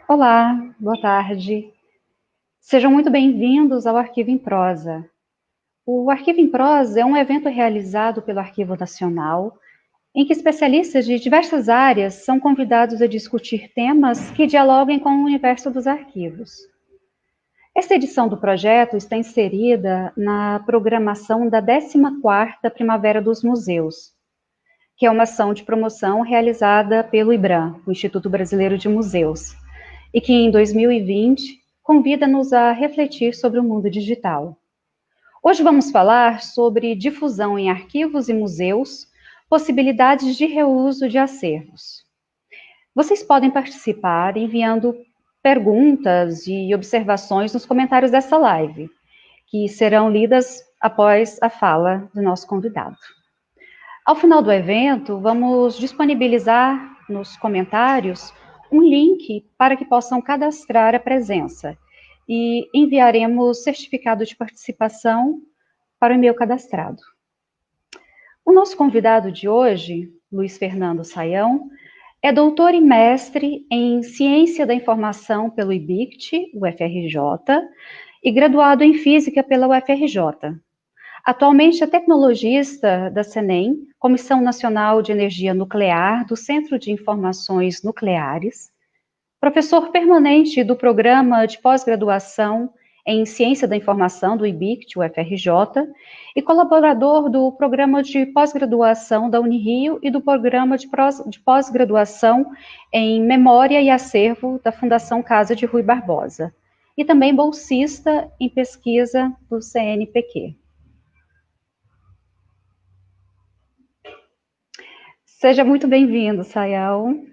Olá, boa tarde. Sejam muito bem-vindos ao Arquivo em Prosa. O Arquivo em Prosa é um evento realizado pelo Arquivo Nacional, em que especialistas de diversas áreas são convidados a discutir temas que dialoguem com o universo dos arquivos. Esta edição do projeto está inserida na programação da 14ª Primavera dos Museus, que é uma ação de promoção realizada pelo IBRAM, o Instituto Brasileiro de Museus, e que em 2020 convida-nos a refletir sobre o mundo digital. Hoje vamos falar sobre difusão em arquivos e museus, possibilidades de reuso de acervos. Vocês podem participar enviando perguntas e observações nos comentários dessa live, que serão lidas após a fala do nosso convidado. Ao final do evento, vamos disponibilizar nos comentários um link para que possam cadastrar a presença e enviaremos certificado de participação para o e-mail cadastrado. O nosso convidado de hoje, Luiz Fernando Saião, é doutor e mestre em Ciência da Informação pelo IBICT, UFRJ, e graduado em Física pela UFRJ. Atualmente é tecnologista da CENEM, Comissão Nacional de Energia Nuclear do Centro de Informações Nucleares, professor permanente do Programa de Pós-Graduação em Ciência da Informação do IBICT, UFRJ, e colaborador do Programa de Pós-Graduação da Unirio e do Programa de Pós-Graduação em Memória e Acervo da Fundação Casa de Rui Barbosa, e também bolsista em pesquisa do CNPq. Seja muito bem-vindo, Saião.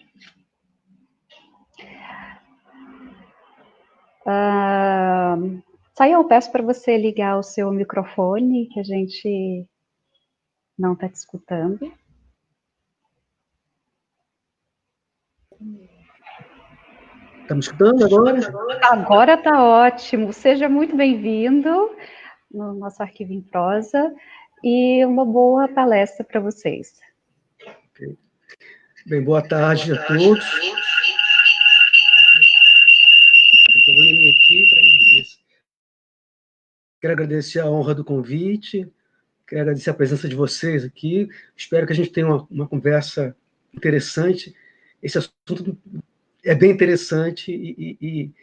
Saião, eu peço para você ligar o seu microfone, que a gente não está te escutando. Está me escutando agora? Agora está ótimo. Seja muito bem-vindo no nosso Arquivo em Prosa e uma boa palestra para vocês. Okay. Bem, boa tarde a todos. Tem um probleminha aqui para isso. Quero agradecer a honra do convite, quero agradecer a presença de vocês aqui. Espero que a gente tenha uma conversa interessante. Esse assunto é bem interessante e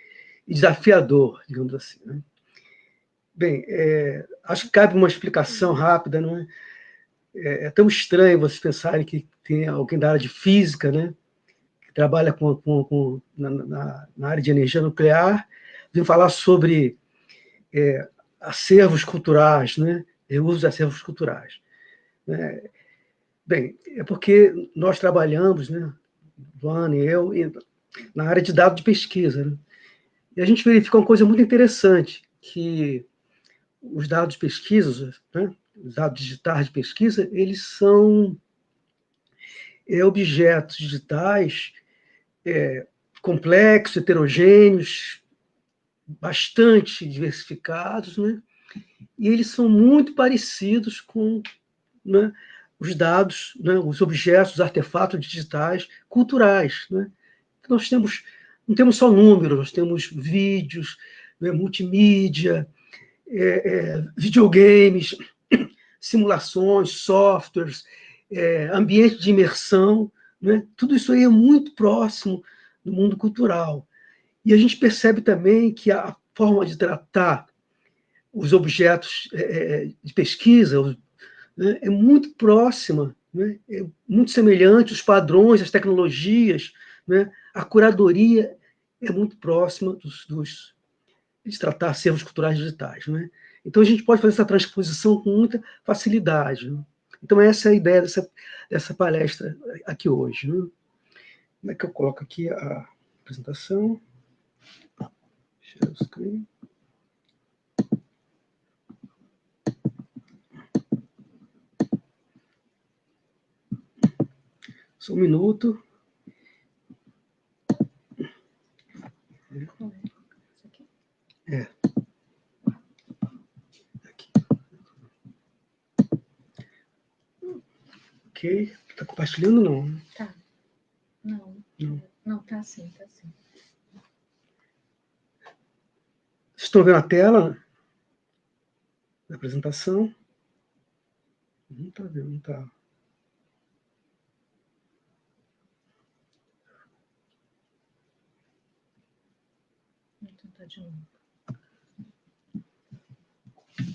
desafiador, digamos assim, né? Bem, acho que cabe uma explicação rápida, não é? É tão estranho vocês pensarem que tem alguém da área de física, né, que trabalha na área de energia nuclear, vem falar sobre acervos culturais, né, reuso de acervos culturais. Bem, é porque nós trabalhamos, né, Luana e eu, na área de dados de pesquisa, né, e a gente verifica uma coisa muito interessante, que os dados de pesquisa, né, os dados digitais de pesquisa, eles são objetos digitais complexos, heterogêneos, bastante diversificados, né? E eles são muito parecidos com, né, os dados, né, os objetos, os artefatos digitais culturais, né? Nós não temos só números, nós temos vídeos, né, multimídia, videogames, simulações, softwares, ambiente de imersão, né? Tudo isso aí é muito próximo do mundo cultural. E a gente percebe também que a forma de tratar os objetos de pesquisa, né, é muito próxima, né, é muito semelhante, os padrões, as tecnologias, né, a curadoria é muito próxima de tratar acervos culturais digitais, né? Então a gente pode fazer essa transposição com muita facilidade, né? Então essa é a ideia dessa palestra aqui hoje, né? Como é que eu coloco aqui a apresentação? Share screen. Só um minuto. Aqui. Ok. Tá compartilhando, não? Tá. Não, tá sim, tá sim. Vocês estão vendo a tela da apresentação? Não está vendo, não está. Vou tentar de novo.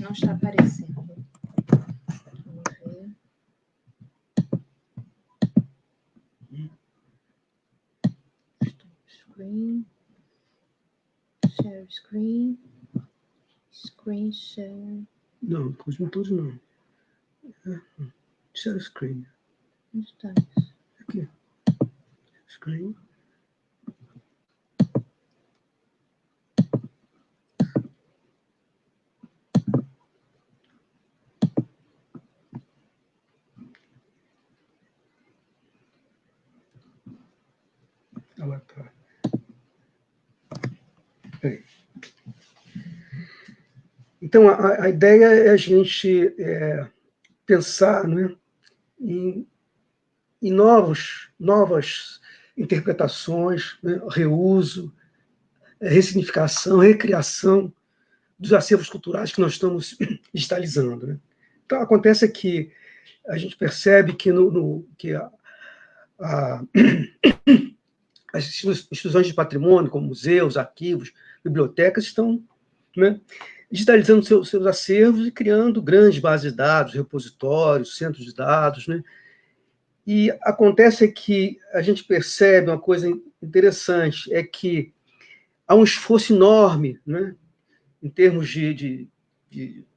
Não está aparecendo. Vamos ver. Screen. Share screen. Screen share. Não, continua todos não. Share screen. Onde está? Aqui. Screen. Ela tá. Peraí. Então, a ideia é a gente pensar, né, em novas interpretações, né, reuso, ressignificação, recriação dos acervos culturais que nós estamos digitalizando. Né? Então, acontece que a gente percebe que, que as instituições de patrimônio, como museus, arquivos, bibliotecas, estão, né, digitalizando seus acervos e criando grandes bases de dados, repositórios, centros de dados. Né? E acontece que a gente percebe uma coisa interessante, é que há um esforço enorme, né, em termos de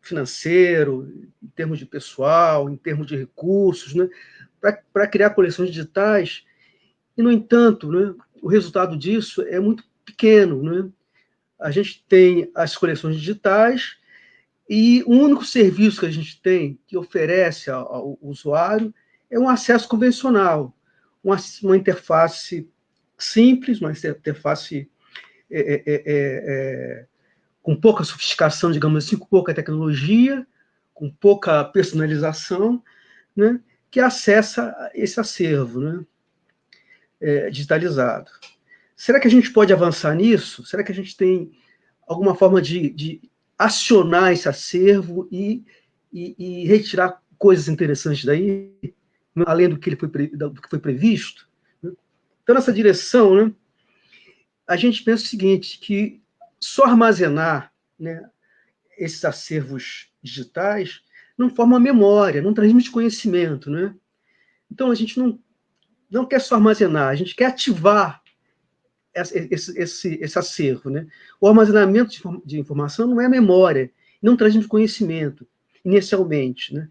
financeiro, em termos de pessoal, em termos de recursos, né, para criar coleções digitais, e, no entanto, né, o resultado disso é muito pequeno. Né? A gente tem as coleções digitais e o único serviço que a gente tem que oferece ao usuário é um acesso convencional, uma interface simples, uma interface com pouca sofisticação, digamos assim, com pouca tecnologia, com pouca personalização, né, que acessa esse acervo, né, digitalizado. Será que a gente pode avançar nisso? Será que a gente tem alguma forma de acionar esse acervo e retirar coisas interessantes daí, além do que foi previsto? Então, nessa direção, né, a gente pensa o seguinte, que só armazenar, né, esses acervos digitais não forma memória, não transmite conhecimento. Né? Então, a gente não quer só armazenar, a gente quer ativar esse acervo. Né? O armazenamento de informação não é memória, não transmite conhecimento, inicialmente. Né?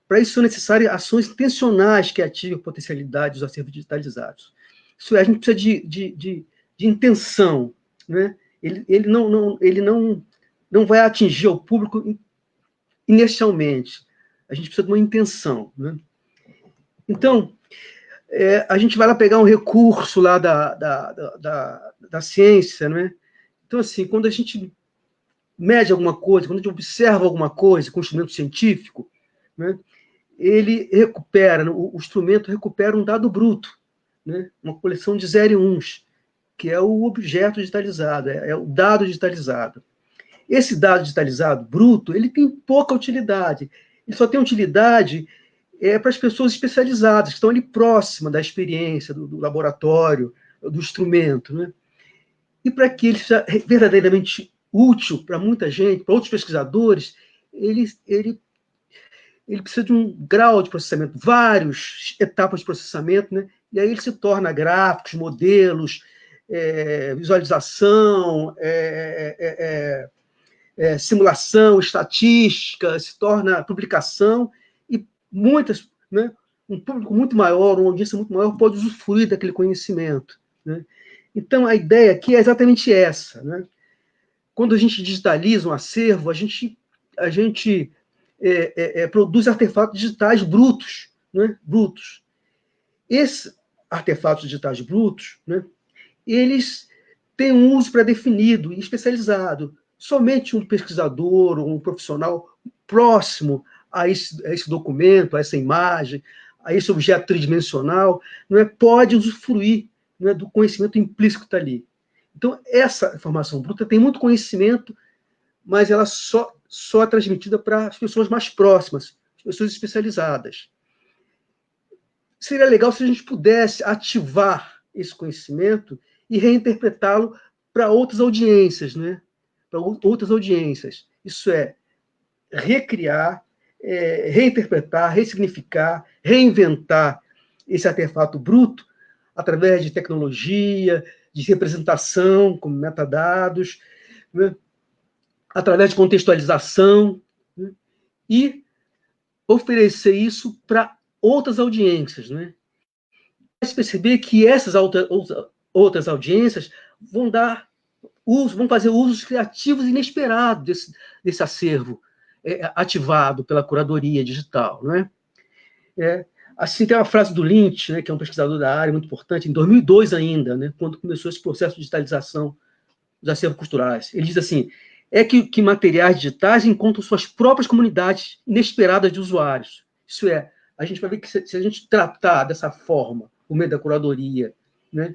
Para isso são necessárias ações intencionais que ativem a potencialidade dos acervos digitalizados. Isso é, a gente precisa de intenção. Né? Ele não vai atingir o público inicialmente. A gente precisa de uma intenção. Né? Então, a gente vai lá pegar um recurso lá da ciência. Né? Então, assim, quando a gente mede alguma coisa, quando a gente observa alguma coisa com instrumento científico, né, ele recupera, o instrumento recupera um dado bruto, né, uma coleção de 0 e 1s, que é o objeto digitalizado, é o dado digitalizado. Esse dado digitalizado, bruto, ele tem pouca utilidade. Ele só tem utilidade para as pessoas especializadas, que estão ali próximas da experiência, do laboratório, do instrumento. Né? E para que ele seja verdadeiramente útil para muita gente, para outros pesquisadores, ele precisa de um grau de processamento, várias etapas de processamento, né? E aí ele se torna gráficos, modelos, visualização, simulação, estatística, se torna publicação, e muitas, né, um público muito maior, uma audiência muito maior pode usufruir daquele conhecimento. Né? Então, a ideia aqui é exatamente essa. Né? Quando a gente digitaliza um acervo, a gente produz artefatos digitais brutos. Né? Brutos. Esses artefatos digitais brutos, né, eles têm um uso pré-definido e especializado. Somente um pesquisador ou um profissional próximo a esse documento, a essa imagem, a esse objeto tridimensional, não é, pode usufruir, não é, do conhecimento implícito que está ali. Então, essa informação bruta tem muito conhecimento mas ela só é transmitida para as pessoas mais próximas, as pessoas especializadas. Seria legal se a gente pudesse ativar esse conhecimento e reinterpretá-lo para outras audiências, né? Para outras audiências. Isso é, recriar, reinterpretar, ressignificar, reinventar esse artefato bruto através de tecnologia, de representação, como metadados, né? Através de contextualização, né? E oferecer isso para outras audiências, né? Mas perceber que essas outras audiências vão fazer usos criativos inesperados desse acervo ativado pela curadoria digital, né? Assim, tem uma frase do Lynch, né, que é um pesquisador da área muito importante, em 2002 ainda, né, quando começou esse processo de digitalização dos acervos culturais. Ele diz assim: que materiais digitais encontram suas próprias comunidades inesperadas de usuários. Isso é, a gente vai ver que se a gente tratar dessa forma, por meio da curadoria, né,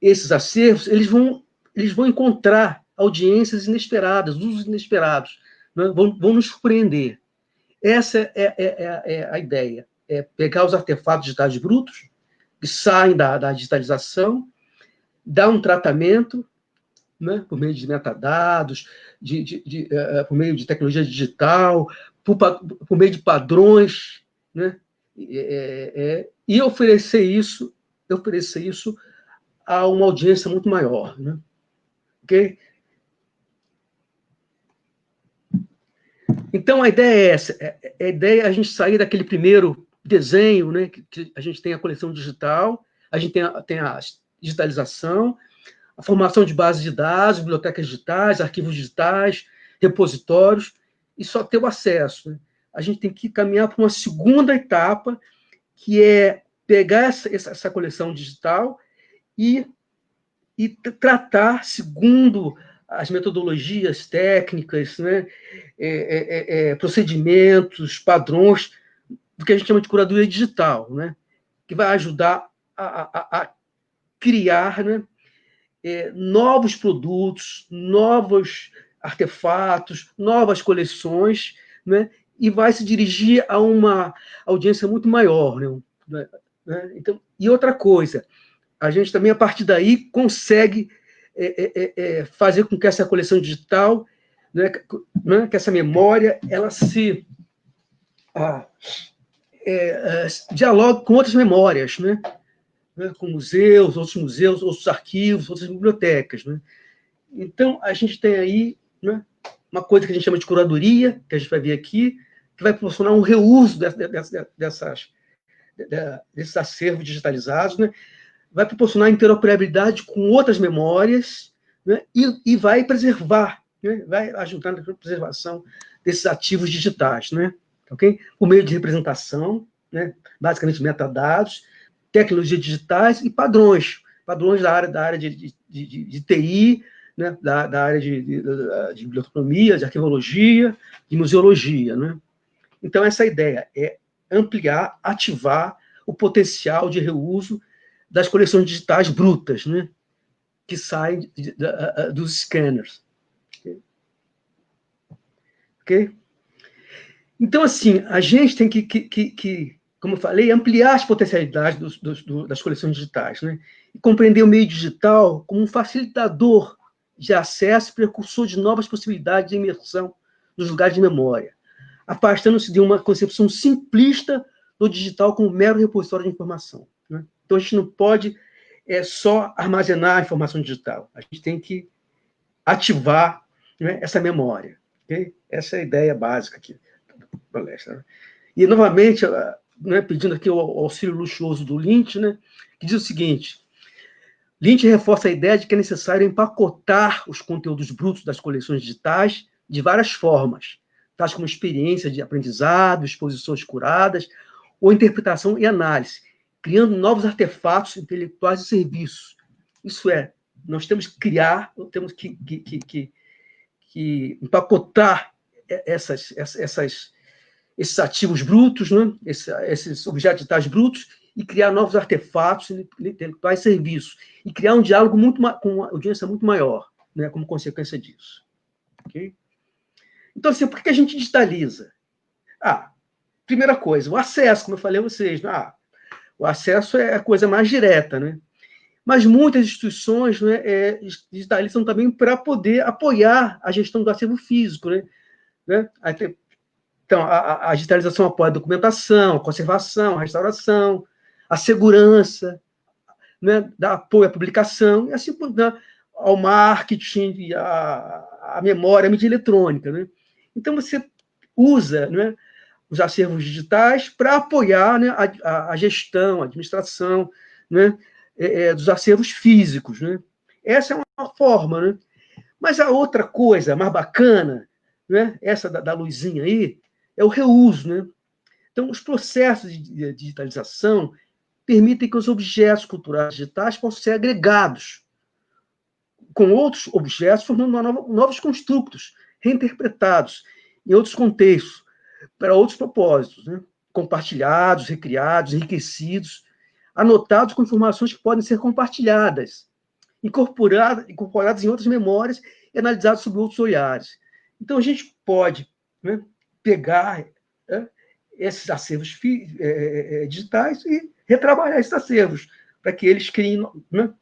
esses acervos, eles vão encontrar audiências inesperadas, usos inesperados, né, vão nos surpreender. Essa é a ideia. É pegar os artefatos digitais brutos, que saem da digitalização, dar um tratamento, né, por meio de metadados, por meio de tecnologia digital, por meio de padrões, né, e oferecer isso a uma audiência muito maior, né? Ok? Então, a ideia é essa. A ideia é a gente sair daquele primeiro desenho, né, que a gente tem a coleção digital, a gente tem a digitalização, a formação de bases de dados, bibliotecas digitais, arquivos digitais, repositórios, e só ter o acesso, né? A gente tem que caminhar para uma segunda etapa, que é pegar essa coleção digital e tratar segundo as metodologias técnicas, né, procedimentos, padrões, do que a gente chama de curadoria digital, né, que vai ajudar a criar, né, novos produtos, novos artefatos, novas coleções, né, e vai se dirigir a uma audiência muito maior, né? Então, e outra coisa, a gente também, a partir daí, consegue fazer com que essa coleção digital, né, que essa memória, ela se dialogue com outras memórias, né? Com museus, outros arquivos, outras bibliotecas, né? Então, a gente tem aí, né, uma coisa que a gente chama de curadoria, que a gente vai ver aqui, que vai proporcionar um reuso desses acervos digitalizados, né? Vai proporcionar interoperabilidade com outras memórias, né, e vai preservar, né, vai ajudar na preservação desses ativos digitais, né, okay? Por meio de representação, né, basicamente metadados, tecnologias digitais e padrões da área de TI, né, da área de biblioteconomia, de arquivologia, de museologia, né? Então, essa ideia é ampliar, ativar o potencial de reuso das coleções digitais brutas, né, que saem dos scanners. Ok? Então, assim, a gente tem que, como eu falei, ampliar as potencialidades das coleções digitais, né, e compreender o meio digital como um facilitador de acesso e precursor de novas possibilidades de imersão nos lugares de memória, afastando-se de uma concepção simplista do digital como mero repositório de informação, né? Então, a gente não pode só armazenar a informação digital. A gente tem que ativar, né, essa memória. Okay? Essa é a ideia básica aqui da palestra, né? E, novamente, né, pedindo aqui o auxílio luxuoso do Lynch, né, que diz o seguinte: Lynch reforça a ideia de que é necessário empacotar os conteúdos brutos das coleções digitais de várias formas, tais como experiência de aprendizado, exposições curadas, ou interpretação e análise, criando novos artefatos intelectuais e serviços. Isso é, nós temos que criar, temos que empacotar esses ativos brutos, né? esses objetos digitais brutos, e criar novos artefatos intelectuais e serviços, e criar um diálogo com uma audiência muito maior, né? Como consequência disso. Okay? Então, assim, por que a gente digitaliza? Primeira coisa, o acesso, como eu falei a vocês. O acesso é a coisa mais direta, né? Mas muitas instituições, né, digitalizam também para poder apoiar a gestão do acervo físico, né? Então, a digitalização apoia a documentação, a conservação, a restauração, a segurança, né, dá apoio à publicação, e assim né, ao marketing, à memória, à mídia eletrônica. Né? Então, você usa, né, os acervos digitais para apoiar, né, a gestão, a administração, né, dos acervos físicos. Né? Essa é uma forma. Né? Mas a outra coisa mais bacana, né, essa da luzinha aí, é o reuso. Né? Então, os processos de digitalização permitem que os objetos culturais digitais possam ser agregados com outros objetos, formando novos construtos, reinterpretados em outros contextos, para outros propósitos, né? Compartilhados, recriados, enriquecidos, anotados com informações que podem ser compartilhadas, incorporadas em outras memórias e analisados sob outros olhares. Então, a gente pode, né, pegar, né, esses acervos digitais e retrabalhar esses acervos, para que eles criem, né,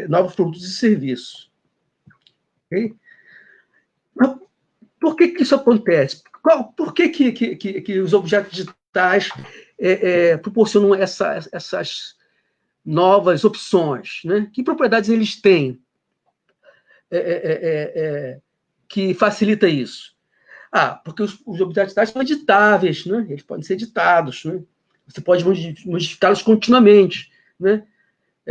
novos produtos e serviços. Okay? Mas por que isso acontece? Por que os objetos digitais proporcionam essas novas opções? Né? Que propriedades eles têm que facilita isso? Porque os objetos digitais são editáveis, né? Eles podem ser editados, né? Você pode modificá-los continuamente, né?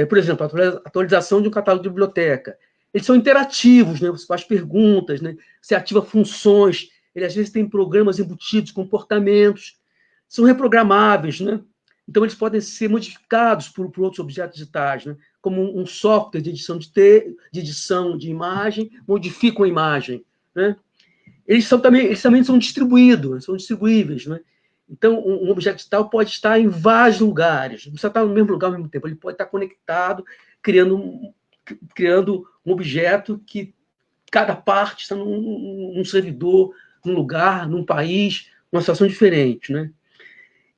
Por exemplo, a atualização de um catálogo de biblioteca. Eles são interativos, né? Você faz perguntas, né? Você ativa funções, ele às vezes tem programas embutidos, comportamentos, são reprogramáveis, né? Então, eles podem ser modificados por outros objetos digitais, né? Como um software de edição de edição de imagem, modificam a imagem, né? Eles também são distribuídos, são distribuíveis, né? Então, um objeto digital pode estar em vários lugares, não precisa estar no mesmo lugar ao mesmo tempo, ele pode estar conectado, criando um objeto que cada parte está num servidor, num lugar, num país, numa situação diferente, né?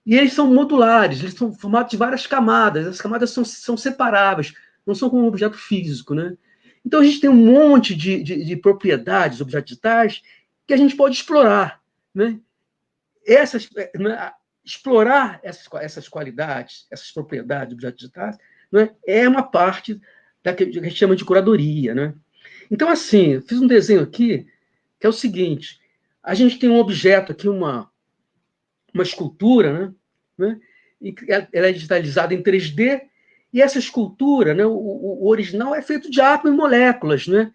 E eles são modulares, eles são formados de várias camadas, as camadas são separáveis, não são como um objeto físico, né? Então, a gente tem um monte de propriedades, objetos digitais, que a gente pode explorar, né? Explorar essas qualidades, essas propriedades de objetos digitais, né, é uma parte da que a gente chama de curadoria. Né? Então, assim, eu fiz um desenho aqui que é o seguinte: a gente tem um objeto aqui, uma escultura, né, e ela é digitalizada em 3D, e essa escultura, né, o original é feito de átomos e moléculas, né?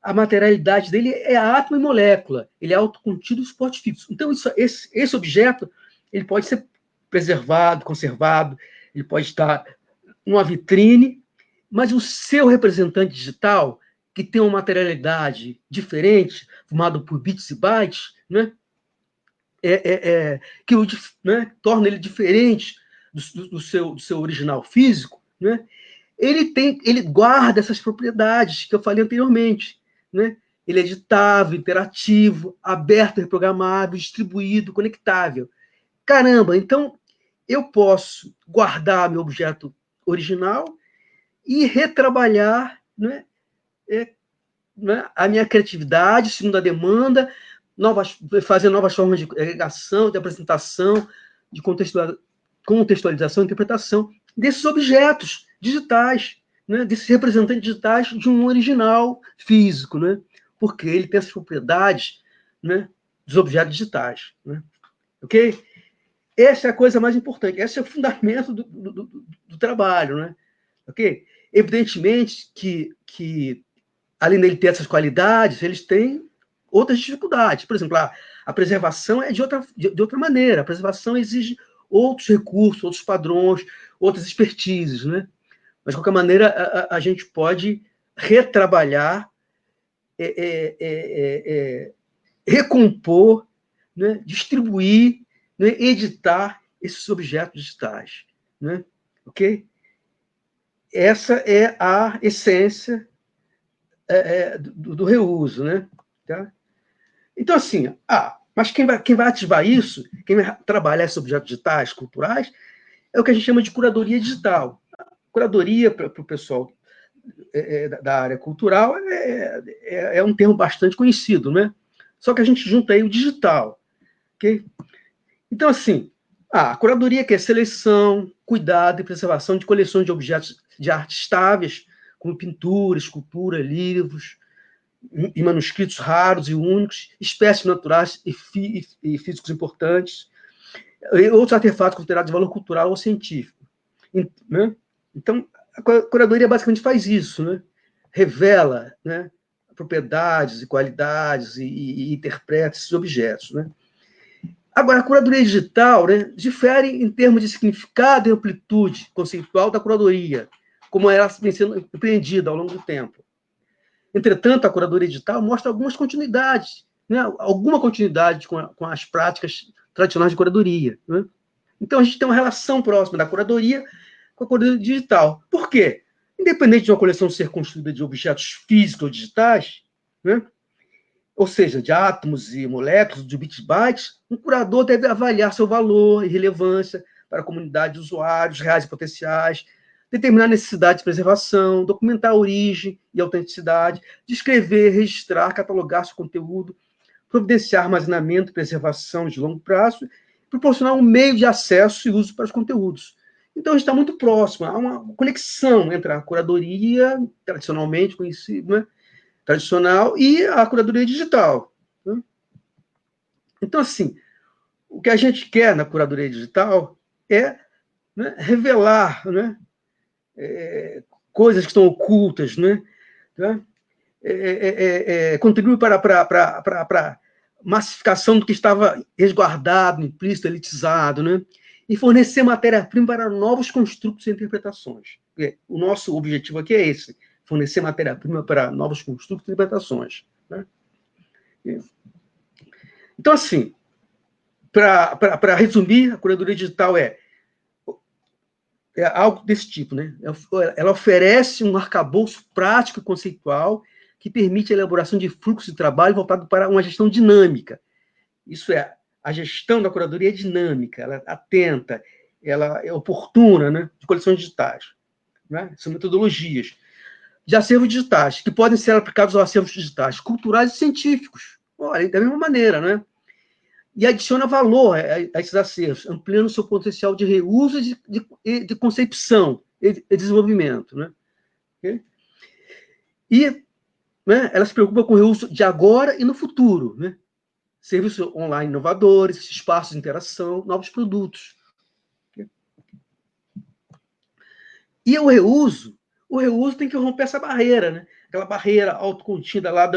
A materialidade dele é átomo e molécula, ele é autocontido e suporte fixo. Então, esse objeto ele pode ser preservado, conservado, ele pode estar numa vitrine, mas o seu representante digital, que tem uma materialidade diferente, formado por bits e bytes, né, que né, torna ele diferente do seu original físico, né, ele guarda essas propriedades que eu falei anteriormente, né? Ele é editável, interativo, aberto, reprogramável, distribuído, conectável. Caramba, então eu posso guardar meu objeto original e retrabalhar, né, a minha criatividade, segundo a demanda, fazer novas formas de agregação, de apresentação, de contextualização e interpretação desses objetos digitais, né, desses representantes digitais de um original físico, né, porque ele tem as propriedades, né, dos objetos digitais. Né, ok? Essa é a coisa mais importante, esse é o fundamento do trabalho. Né, ok? Evidentemente que, além dele ter essas qualidades, eles têm outras dificuldades. Por exemplo, a preservação é de outra maneira. A preservação exige outros recursos, outros padrões, outras expertises, né? Mas, de qualquer maneira, a gente pode retrabalhar, recompor, né? Distribuir, né? Editar esses objetos digitais. Né? Ok? Essa é a essência do reuso. Né? Tá? Então, assim, mas quem vai ativar isso, quem vai trabalhar esses objetos digitais, culturais, é o que a gente chama de curadoria digital. Curadoria, para o pessoal da área cultural, é um termo bastante conhecido, né? Só que a gente junta aí o digital, ok? Então, assim, a curadoria que é seleção, cuidado e preservação de coleções de objetos de arte estáveis, como pintura, escultura, livros, e manuscritos raros e únicos, espécies naturais e físicos importantes, e outros artefatos considerados de valor cultural ou científico. Né? Então, a curadoria basicamente faz isso, né? Revela, né, propriedades e qualidades e interpreta esses objetos. Né? Agora, a curadoria digital, né, difere em termos de significado e amplitude conceitual da curadoria, como ela vem sendo empreendida ao longo do tempo. Entretanto, a curadoria digital mostra algumas continuidades, né, alguma continuidade com as práticas tradicionais de curadoria. Né? Então, a gente tem uma relação próxima da curadoria com a curadoria digital. Por quê? Independente de uma coleção ser construída de objetos físicos ou digitais, né, ou seja, de átomos e moléculas, de bits e bytes, um curador deve avaliar seu valor e relevância para a comunidade de usuários reais e potenciais, determinar a necessidade de preservação, documentar a origem e autenticidade, descrever, registrar, catalogar seu conteúdo, providenciar armazenamento e preservação de longo prazo, proporcionar um meio de acesso e uso para os conteúdos. Então, a gente está muito próximo, há uma conexão entre a curadoria, tradicionalmente conhecida, né, tradicional, e a curadoria digital. Né? Então, assim, o que a gente quer na curadoria digital é, né, revelar, né, coisas que estão ocultas, né, contribui para a massificação do que estava resguardado, implícito, elitizado, né, e fornecer matéria-prima para novos construtos e interpretações. O nosso objetivo aqui é esse, fornecer matéria-prima para novos construtos e interpretações. Né? Então, assim, para resumir, a curadoria digital é algo desse tipo, né? Ela oferece um arcabouço prático e conceitual que permite a elaboração de fluxo de trabalho voltado para uma gestão dinâmica. Isso é, a gestão da curadoria é dinâmica, ela é atenta, ela é oportuna, né, de coleções digitais. Né? São metodologias de acervos digitais, que podem ser aplicados aos acervos digitais culturais e científicos. Olha, da mesma maneira, né? E adiciona valor a esses acervos, ampliando seu potencial de reuso e de concepção e desenvolvimento. Né? E, né, ela se preocupa com o reuso de agora e no futuro. Né? Serviços online inovadores, espaços de interação, novos produtos. E o reuso tem que romper essa barreira, né? Aquela barreira autocontida lá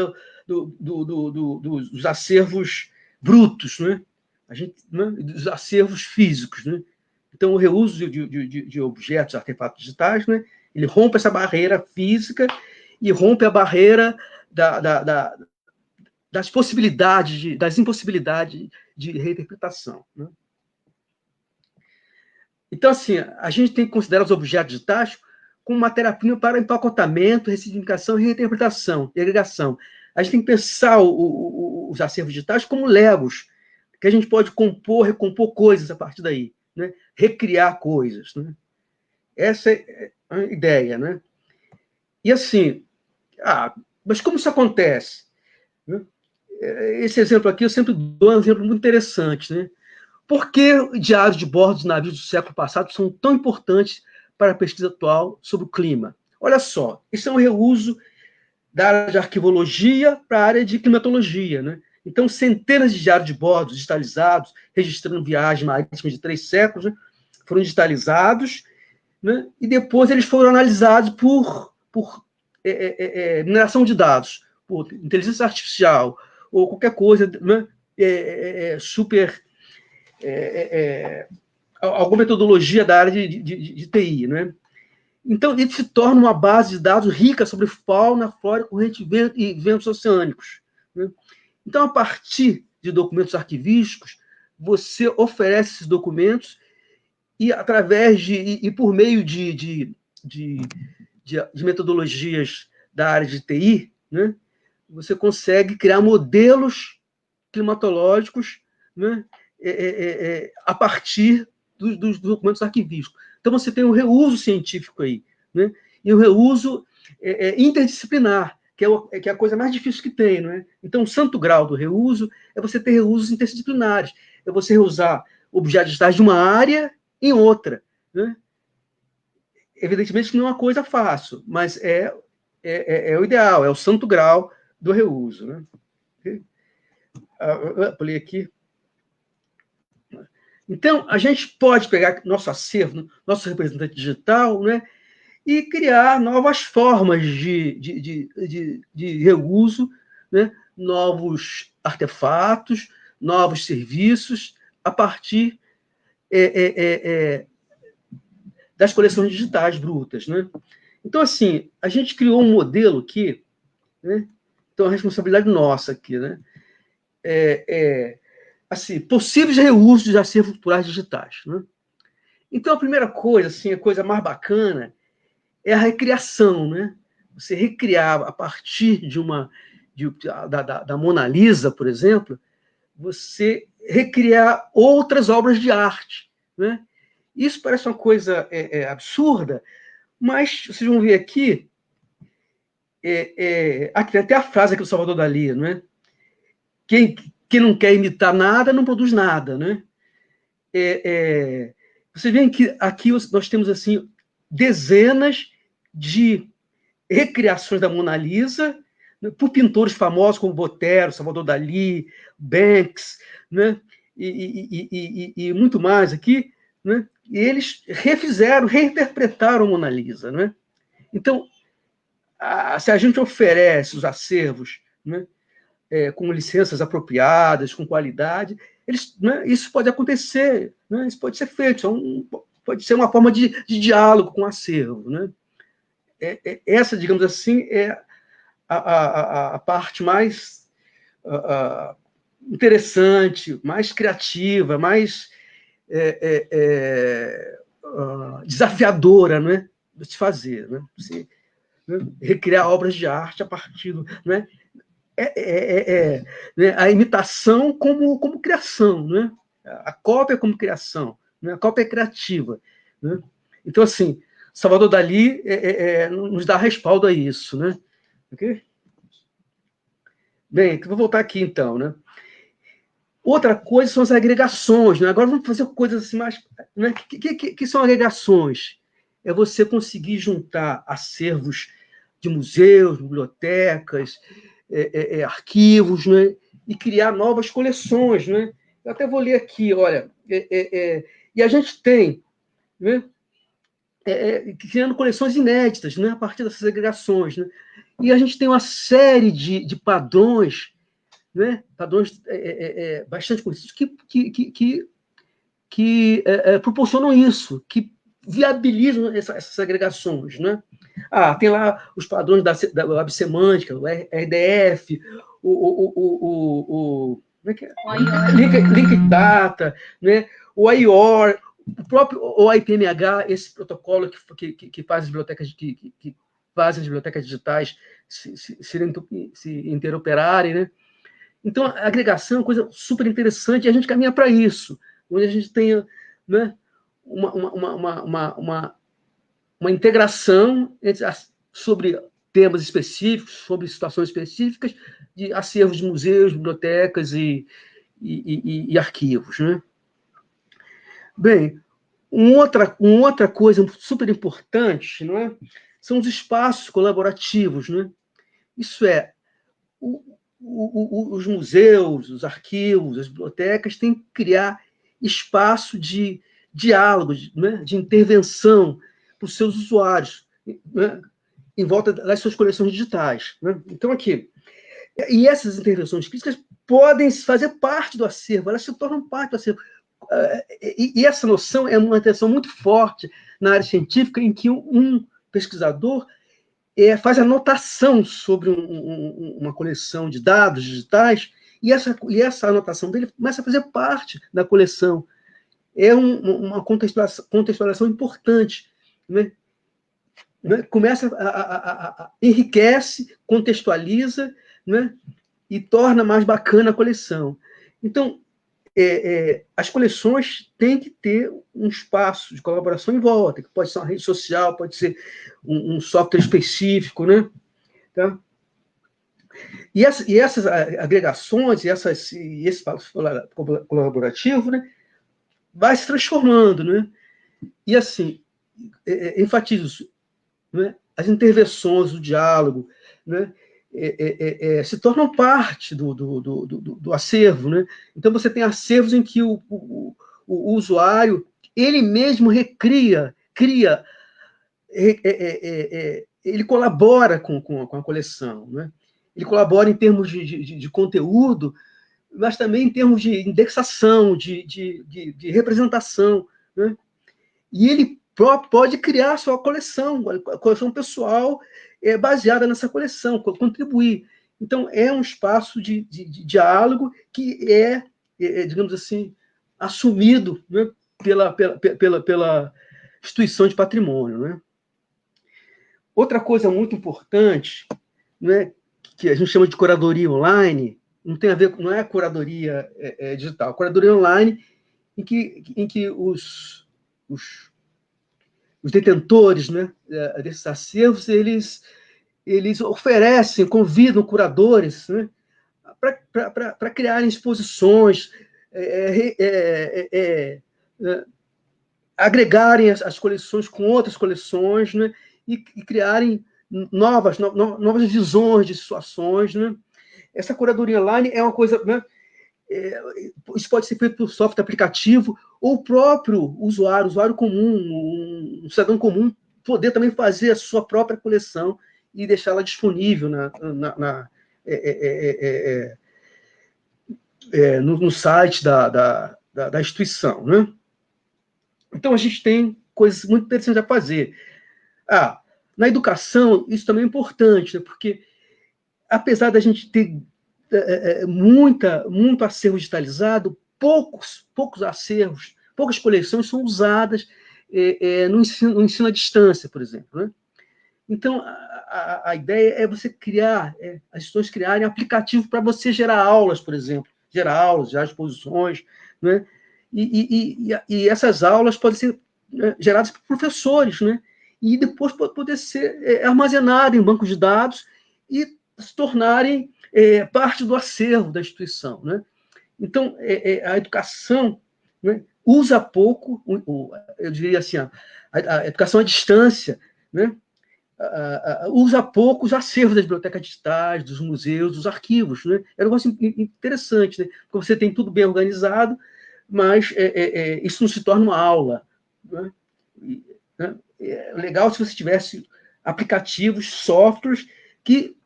dos acervos brutos, né? Dos acervos físicos. Né? Então, o reuso de objetos, artefatos digitais, né? Ele rompe essa barreira física e rompe a barreira das possibilidades, das impossibilidades de reinterpretação. Né? Então, assim, a gente tem que considerar os objetos digitais como matéria-prima para empacotamento, ressignificação, reinterpretação e agregação. A gente tem que pensar os acervos digitais como legos, que a gente pode compor, recompor coisas a partir daí, né? Recriar coisas. Né? Essa é a ideia. Né? E assim, mas como isso acontece? Né? Esse exemplo aqui eu sempre dou um exemplo muito interessante. Né? Por que diários de bordo de navios do século passado são tão importantes para a pesquisa atual sobre o clima? Olha só, isso é um reuso da área de arquivologia para a área de climatologia. Né? Então, centenas de diários de bordo digitalizados, registrando viagens marítimas de 3 séculos, né, foram digitalizados, né, e depois eles foram analisados por mineração de dados, por inteligência artificial, ou qualquer coisa, né, super... alguma metodologia da área de TI. Né? Então, ele se torna uma base de dados rica sobre fauna, flora, corrente e ventos oceânicos. Né? Então, a partir de documentos arquivísticos, você oferece esses documentos e, por meio de metodologias da área de TI, né, você consegue criar modelos climatológicos, né, a partir dos documentos arquivísticos. Então, você tem o reuso científico aí, né, e o reuso interdisciplinar, que é a coisa mais difícil que tem. Né? Então, o santo grau do reuso é você ter reusos interdisciplinares, é você reusar objetos digitais de uma área em outra. Né? Evidentemente que não é uma coisa fácil, mas é o ideal, é o santo grau do reuso. Né? Pulei aqui. Então, a gente pode pegar nosso acervo, nosso representante digital, né, e criar novas formas de reuso, né, novos artefatos, novos serviços, a partir das coleções digitais brutas. Né? Então, assim, a gente criou um modelo aqui, né? Então, a responsabilidade nossa aqui, né? Assim, possíveis reusos de acervos culturais digitais. Né? Então, a primeira coisa, assim, a coisa mais bacana é a recriação, né? Você recriar a partir da Mona Lisa, por exemplo, você recriar outras obras de arte, né? Isso parece uma coisa absurda, mas vocês vão ver aqui, aqui tem até a frase aqui do Salvador Dalí, não é? Quem não quer imitar nada, não produz nada, né? Você vê que aqui nós temos assim dezenas de recriações da Mona Lisa, né, por pintores famosos como Botero, Salvador Dalí, Banks, né, e muito mais aqui, né, e eles reinterpretaram a Mona Lisa. Né? Então, se a gente oferece os acervos, né, com licenças apropriadas, com qualidade, né, isso pode acontecer, né, isso pode ser feito, pode ser uma forma de diálogo com o acervo. Né? Essa, digamos assim, é a parte mais interessante, mais criativa, mais desafiadora, né, de se fazer. Né? Você, né, recriar obras de arte a partir do... Né? Né, a imitação como criação, né? A cópia como criação, né? A cópia é criativa. Né? Então, assim, Salvador Dalí nos dá respaldo a isso. Né? Okay? Bem, vou voltar aqui então. Né? Outra coisa são as agregações. Né? Agora vamos fazer coisas assim mais... Né? Que são agregações? É você conseguir juntar acervos de museus, bibliotecas, arquivos, né? E criar novas coleções. Né? Eu até vou ler aqui, olha. E a gente tem, né, criando coleções inéditas, né, a partir dessas agregações. Né? E a gente tem uma série de padrões, né, padrões bastante conhecidos que proporcionam isso, que viabilizam essas agregações. Né? Tem lá os padrões da web semântica, o RDF, como é que é? Link Data, né? O IOR, o próprio OIPMH, esse protocolo que faz as bibliotecas que faz as bibliotecas digitais se interoperarem. Né? Então, a agregação é uma coisa super interessante e a gente caminha para isso, onde a gente tenha, né, uma integração sobre temas específicos, sobre situações específicas, de acervos de museus, bibliotecas e arquivos. Né? Bem, outra coisa super importante, não é? São os espaços colaborativos. Né? Isso é, os museus, os arquivos, as bibliotecas têm que criar espaço de diálogo, né, de intervenção para os seus usuários, né, em volta das suas coleções digitais. Né? Então, aqui, e essas intervenções críticas podem fazer parte do acervo, elas se tornam parte do acervo. E essa noção é uma atenção muito forte na área científica, em que um pesquisador faz anotação sobre uma coleção de dados digitais, e essa anotação dele começa a fazer parte da coleção. É uma contextualização importante. Né? Começa enriquece, contextualiza, né? e torna mais bacana a coleção. Então, as coleções têm que ter um espaço de colaboração em volta, que pode ser uma rede social, pode ser um software específico, né? Tá? E essas agregações, e esse espaço colaborativo, né, vai se transformando, né? E assim, enfatizo isso, né? As intervenções, o diálogo, né? Se tornam parte do acervo, né? Então você tem acervos em que o usuário ele mesmo cria, ele colabora com a coleção, né? Ele colabora em termos de conteúdo, mas também em termos de indexação, de representação, né? E ele próprio pode criar a sua coleção, a coleção pessoal baseada nessa coleção, contribuir. Então, é um espaço de diálogo que digamos assim, assumido, né, pela instituição de patrimônio, né? Outra coisa muito importante, né, que a gente chama de curadoria online, não tem a ver, não é curadoria digital, curadoria online em que os detentores, né, desses acervos, eles oferecem, convidam curadores, né, para criarem exposições, agregarem as coleções com outras coleções, né, e criarem novas visões de situações, né? Essa curadoria online é uma coisa, né, isso pode ser feito por software aplicativo ou o próprio usuário comum, um cidadão comum, poder também fazer a sua própria coleção e deixá-la disponível no site da instituição, né? Então, a gente tem coisas muito interessantes a fazer. Na educação, isso também é importante, né? Porque, apesar da gente ter muito acervo digitalizado, poucos acervos, poucas coleções são usadas no ensino à distância, por exemplo, né? Então, a ideia é você criar, as instituições criarem aplicativo para você gerar aulas, por exemplo, gerar exposições, né? E essas aulas podem ser geradas por professores, né? E depois poder ser armazenado em bancos de dados e se tornarem parte do acervo da instituição, né? Então, a educação, né, usa pouco, eu diria assim, a educação à distância, né, usa pouco os acervos das bibliotecas digitais, dos museus, dos arquivos, né? É um negócio interessante, né? Porque você tem tudo bem organizado, mas isso não se torna uma aula, né? É legal se você tivesse aplicativos, softwares que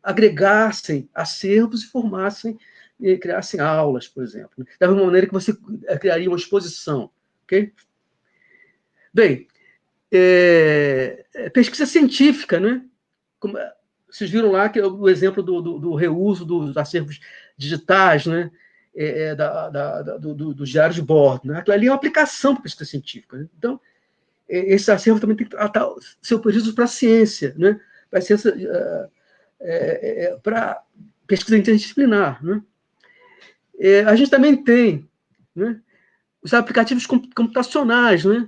agregassem acervos e formassem, criassem aulas, por exemplo. Né? Da mesma maneira que você criaria uma exposição. Okay? Bem, pesquisa científica, né? Como, vocês viram lá que o exemplo do reuso dos acervos digitais, né? Do diário de bordo. Né? Aquilo ali é uma aplicação para pesquisa científica. Né? Então, esse acervo também tem que tratar seu prejuízo para a ciência, né? Para a ciência, para pesquisa interdisciplinar. Né? A gente também tem, né, os aplicativos computacionais, né?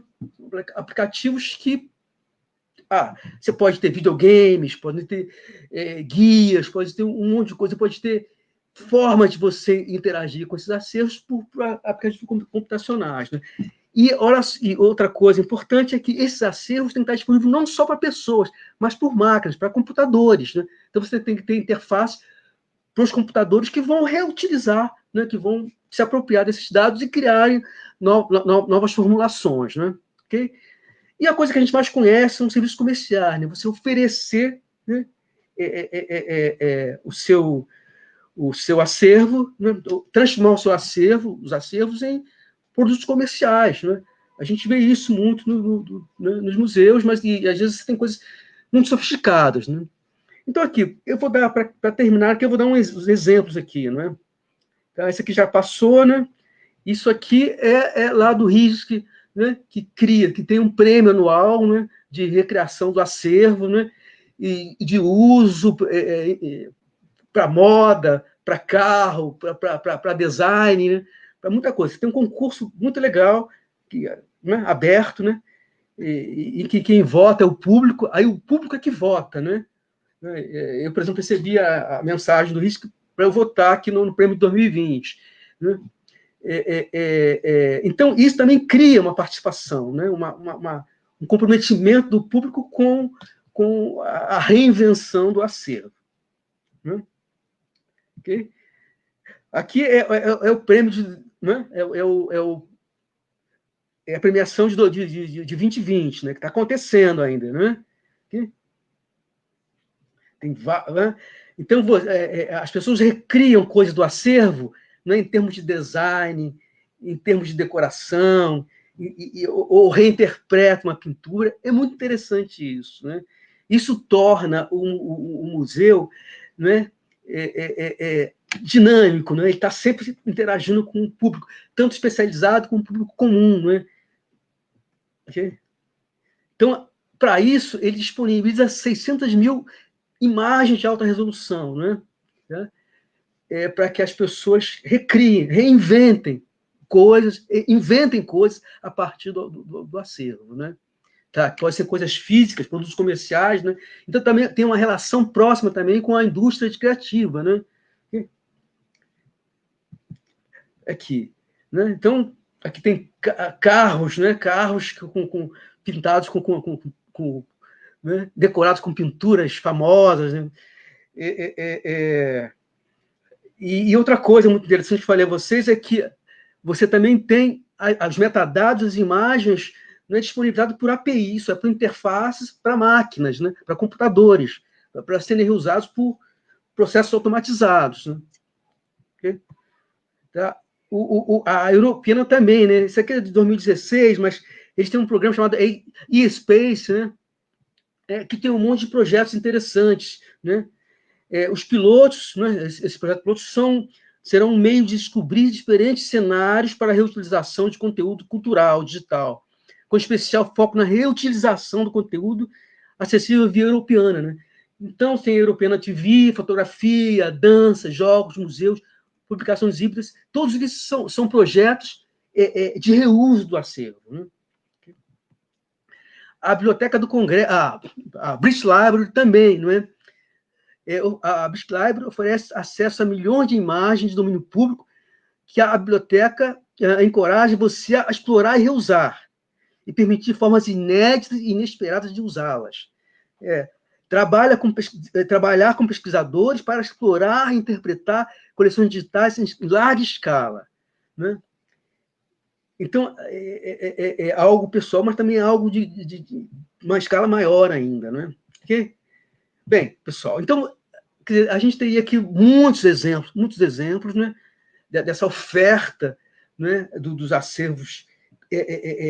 Aplicativos que você pode ter videogames, pode ter guias, pode ter um monte de coisa, pode ter forma de você interagir com esses acervos por aplicativos computacionais. Né? E outra coisa importante é que esses acervos têm que estar disponíveis não só para pessoas, mas por máquinas, para computadores. Né? Então, você tem que ter interface para os computadores que vão reutilizar, né? Que vão se apropriar desses dados e criarem novas formulações. Né? Okay? E a coisa que a gente mais conhece são os serviços comerciais. Né? Você oferecer, né, o seu acervo, né? Transformar os acervos em produtos comerciais. Né? A gente vê isso muito nos museus, mas às vezes tem coisas muito sofisticadas. Né? Então, aqui, eu vou dar, para terminar, aqui eu vou dar uns exemplos aqui. Né? Então, esse aqui já passou, né? Isso aqui é lá do RISC, né? Que tem um prêmio anual, né? De recriação do acervo, né? E de uso para moda, para carro, para design, né? Para muita coisa. Tem um concurso muito legal, né, aberto, né? E que quem vota é o público, aí o público é que vota, né? Eu, por exemplo, recebi a mensagem do RISC para eu votar aqui no prêmio de 2020. Né? Então, isso também cria uma participação, né? Um comprometimento do público com a reinvenção do acervo. Né? Okay? Aqui é o prêmio de... Né? É a premiação de 2020, né? Que está acontecendo ainda. Né? Okay? Né? Então, as pessoas recriam coisas do acervo, né, em termos de design, em termos de decoração, ou reinterpretam uma pintura. É muito interessante isso. Né? Isso torna o museu, né, dinâmico, né? Ele está sempre interagindo com o público, tanto especializado como o público comum. Né? Okay? Então, para isso, ele disponibiliza 600 mil imagens de alta resolução, né? Para que as pessoas recriem, reinventem coisas, inventem coisas a partir do acervo, né? Tá? Pode ser coisas físicas, produtos comerciais, né? Então também tem uma relação próxima também com a indústria criativa, né? Aqui, né? Então aqui tem carros, né? Carros pintados né? Decorados com pinturas famosas, né? E outra coisa muito interessante que eu falei a vocês é que você também tem as metadados, as imagens, né, disponibilizadas por API, isso é por interfaces para máquinas, né, para computadores, para serem usados por processos automatizados. Né? Okay? Tá? A Europeana também, né? Isso aqui é de 2016, mas eles têm um programa chamado eSpace, né? Que tem um monte de projetos interessantes, né? Os pilotos, né, esses projetos pilotos serão um meio de descobrir diferentes cenários para a reutilização de conteúdo cultural digital, com especial foco na reutilização do conteúdo acessível via Europeana. Né? Então, tem Europeana TV, fotografia, dança, jogos, museus, publicações híbridas, todos eles são projetos de reuso do acervo. Né? A Biblioteca do Congresso, a British Library também, não é? A British Library oferece acesso a milhões de imagens de domínio público que a biblioteca encoraja você a explorar e reusar, e permitir formas inéditas e inesperadas de usá-las. Trabalhar com pesquisadores para explorar e interpretar coleções digitais em larga escala. Né? Então, é algo pessoal, mas também é algo de uma escala maior ainda. Né? Okay? Bem, pessoal, então a gente teria aqui muitos exemplos, né, dessa oferta, né, dos acervos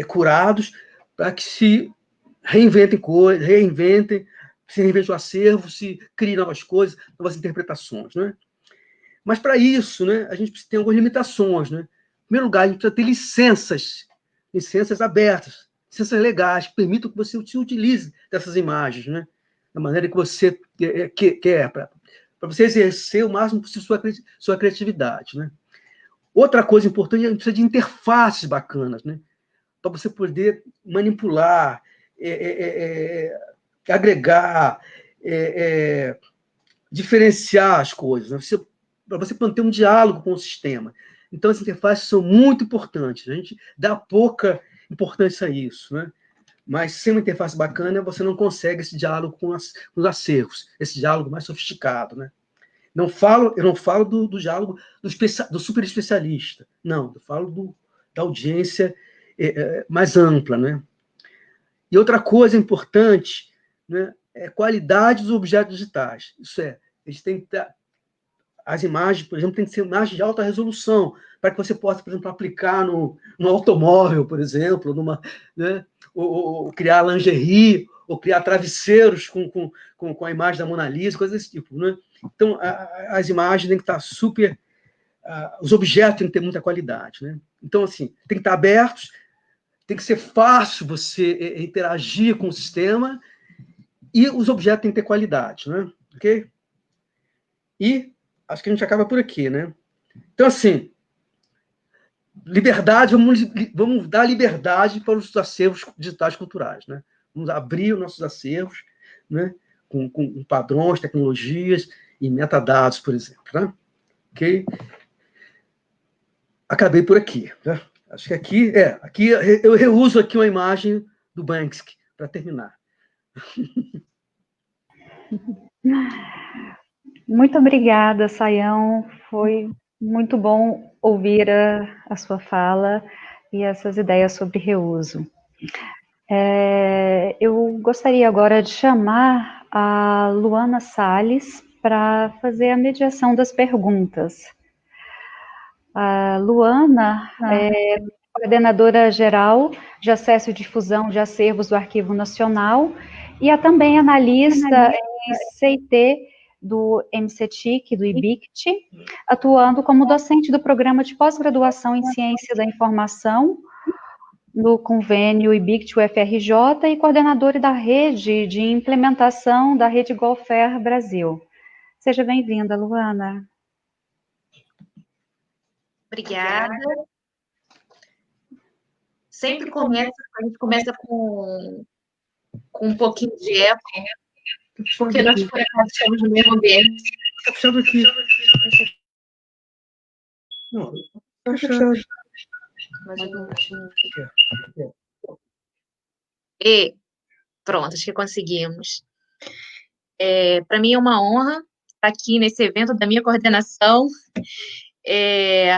curados para que se reinventem coisas, se reinvente o acervo, se criem novas coisas, novas interpretações. Né? Mas para isso, né, a gente tem algumas limitações. Né? Em primeiro lugar, a gente precisa ter licenças abertas, licenças legais, que permitam que você se utilize dessas imagens, né? Da maneira que você quer, para você exercer o máximo possível sua criatividade. Né? Outra coisa importante é que a gente precisa de interfaces bacanas, né? Para você poder manipular, agregar, diferenciar as coisas, né? Para você manter um diálogo com o sistema. Então, as interfaces são muito importantes. A gente dá pouca importância a isso, né? Mas sem uma interface bacana, você não consegue esse diálogo com os acervos, esse diálogo mais sofisticado. Né? Eu não falo do diálogo do super especialista, não, eu falo da audiência mais ampla. Né? E outra coisa importante, né, é a qualidade dos objetos digitais. Isso eles têm que ter, as imagens, por exemplo, tem que ser imagens de alta resolução, para que você possa, por exemplo, aplicar no automóvel, por exemplo, né, ou criar lingerie, ou criar travesseiros com a imagem da Mona Lisa, coisas desse tipo. Né? Então, as imagens têm que estar super... os objetos têm que ter muita qualidade. Né? Então, assim, tem que estar abertos, tem que ser fácil você interagir com o sistema, e os objetos têm que ter qualidade. Né? Ok? E acho que a gente acaba por aqui, né? Então, assim, liberdade, vamos dar liberdade para os acervos digitais culturais, né? Vamos abrir os nossos acervos, né? Com padrões, tecnologias e metadados, por exemplo, né? Ok? Acabei por aqui, né? Acho que aqui eu reuso aqui uma imagem do Banksy para terminar. Muito obrigada, Sayão. Foi muito bom ouvir a sua fala e essas ideias sobre reuso. Eu gostaria agora de chamar a Luana Salles para fazer a mediação das perguntas. A Luana é coordenadora geral de acesso e difusão de acervos do Arquivo Nacional e é também analista em CIT do MCTIC, do IBICT, atuando como docente do programa de pós-graduação em Ciência da Informação no convênio IBICT-UFRJ e coordenadora da rede de implementação da rede Golfer Brasil. Seja bem-vinda, Luana. Obrigada. Sempre a gente começa com um pouquinho de eco, porque nós, por acaso, estamos no mesmo ambiente. Está fechado aqui. Não, está fechado. E pronto, acho que conseguimos. Para mim é uma honra estar aqui nesse evento da minha coordenação.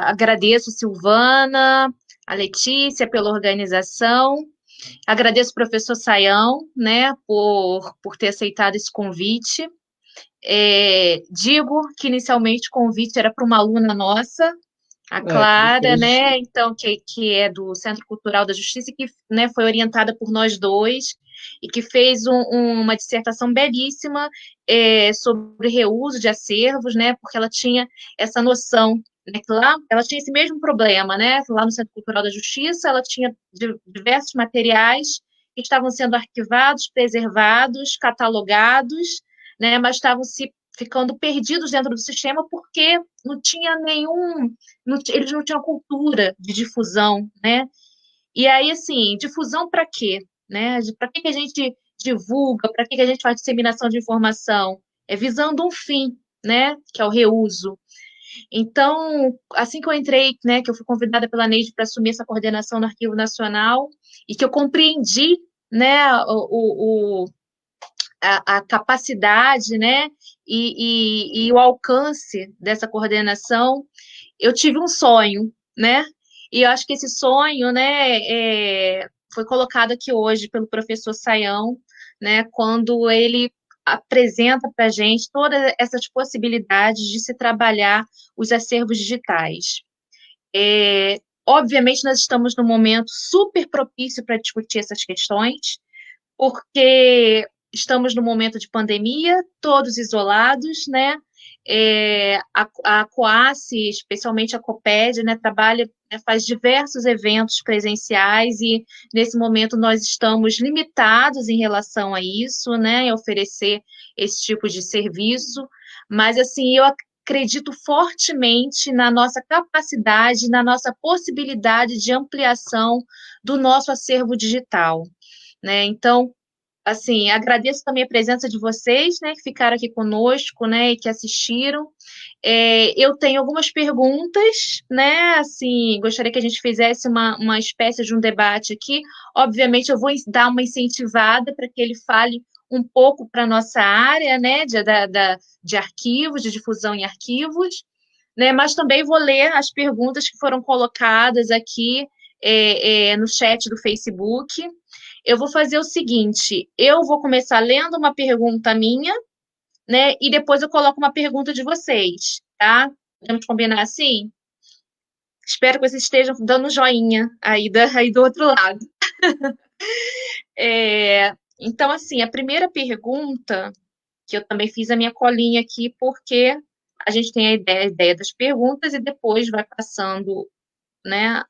Agradeço a Silvana, a Letícia pela organização. Agradeço o professor Sayão, né, por ter aceitado esse convite. Digo que inicialmente o convite era para uma aluna nossa, a Clara, né, então, que é do Centro Cultural da Justiça, que, né, foi orientada por nós dois, e que fez uma dissertação belíssima sobre reuso de acervos, né, porque ela tinha essa noção, né, que lá ela tinha esse mesmo problema, né, lá no Centro Cultural da Justiça, ela tinha diversos materiais que estavam sendo arquivados, preservados, catalogados, né, mas estavam ficando perdidos dentro do sistema porque não tinha eles não tinham cultura de difusão, né? E aí, assim, difusão para quê? Né? Para que a gente divulga? Para que a gente faz disseminação de informação? É visando um fim, né? Que é o reuso. Então, assim que eu entrei, né, que eu fui convidada pela Neide para assumir essa coordenação no Arquivo Nacional e que eu compreendi, né, a capacidade, né, e o alcance dessa coordenação, eu tive um sonho, né, e eu acho que esse sonho, né, foi colocado aqui hoje pelo professor Sayão, né, quando ele apresenta para a gente todas essas possibilidades de se trabalhar os acervos digitais. Obviamente, nós estamos num momento super propício para discutir essas questões, porque estamos no momento de pandemia, todos isolados, né? A COASSE, especialmente a COPED, né, trabalha, né, faz diversos eventos presenciais e, nesse momento, nós estamos limitados em relação a isso, né, em oferecer esse tipo de serviço, mas, assim, eu acredito fortemente na nossa capacidade, na nossa possibilidade de ampliação do nosso acervo digital, né? Então, assim, agradeço também a presença de vocês, né, que ficaram aqui conosco, né, e que assistiram. Eu tenho algumas perguntas, né, assim, gostaria que a gente fizesse uma espécie de um debate aqui. Obviamente, eu vou dar uma incentivada para que ele fale um pouco para a nossa área, né, de arquivos, de difusão em arquivos, né, mas também vou ler as perguntas que foram colocadas aqui no chat do Facebook. Eu vou fazer o seguinte, eu vou começar lendo uma pergunta minha, né, e depois eu coloco uma pergunta de vocês, tá? Podemos combinar assim? Espero que vocês estejam dando joinha aí do outro lado. Então, assim, a primeira pergunta, que eu também fiz a minha colinha aqui, porque a gente tem a ideia das perguntas e depois vai passando, né,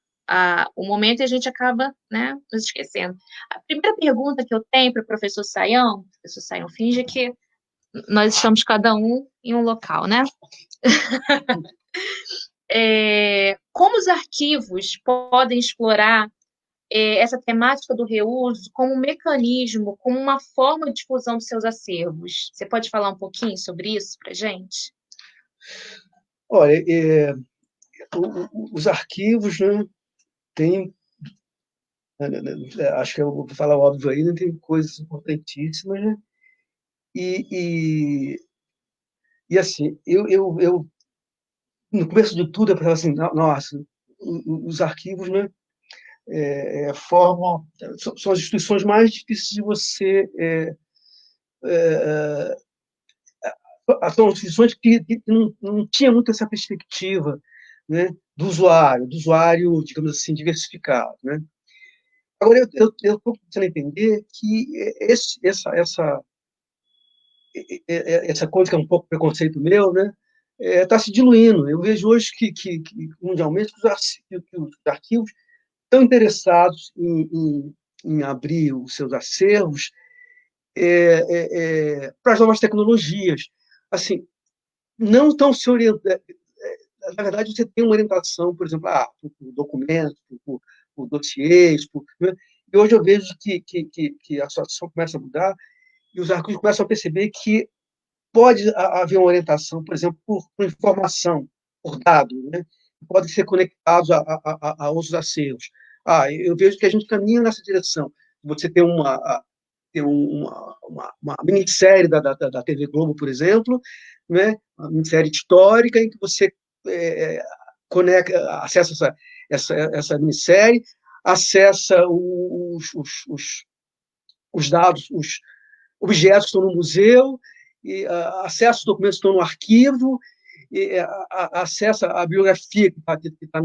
o momento e a gente acaba, né, nos esquecendo. A primeira pergunta que eu tenho para o professor Sayão, finge que nós estamos cada um em um local, né? Como os arquivos podem explorar essa temática do reuso como um mecanismo, como uma forma de difusão dos seus acervos? Você pode falar um pouquinho sobre isso para a gente? Olha, os arquivos, né, têm, acho que eu vou falar óbvio aí, né, tem coisas importantíssimas, né? E assim, no começo de tudo, eu pensava assim, nossa, os arquivos, né, formam, são as instituições mais difíceis de você... são instituições que não tinha muito essa perspectiva, né, do usuário, digamos assim, diversificado, né? Agora, eu estou começando a entender que essa coisa que é um pouco preconceito meu, né, está se diluindo. Eu vejo hoje que mundialmente, que os arquivos estão interessados em abrir os seus acervos para as novas tecnologias. Assim, não estão se orientando. Na verdade, você tem uma orientação, por exemplo, por documentos, por dossiês, né? E hoje eu vejo que a situação começa a mudar e os arquivos começam a perceber que pode haver uma orientação, por exemplo, por informação, por dados, né? Podem ser conectados a outros acervos. Eu vejo que a gente caminha nessa direção. Você tem uma minissérie da TV Globo, por exemplo, né? Uma minissérie histórica em que você acessa essa minissérie, acessa os dados, os objetos que estão no museu, acessa os documentos que estão no arquivo, acessa a bibliografia que está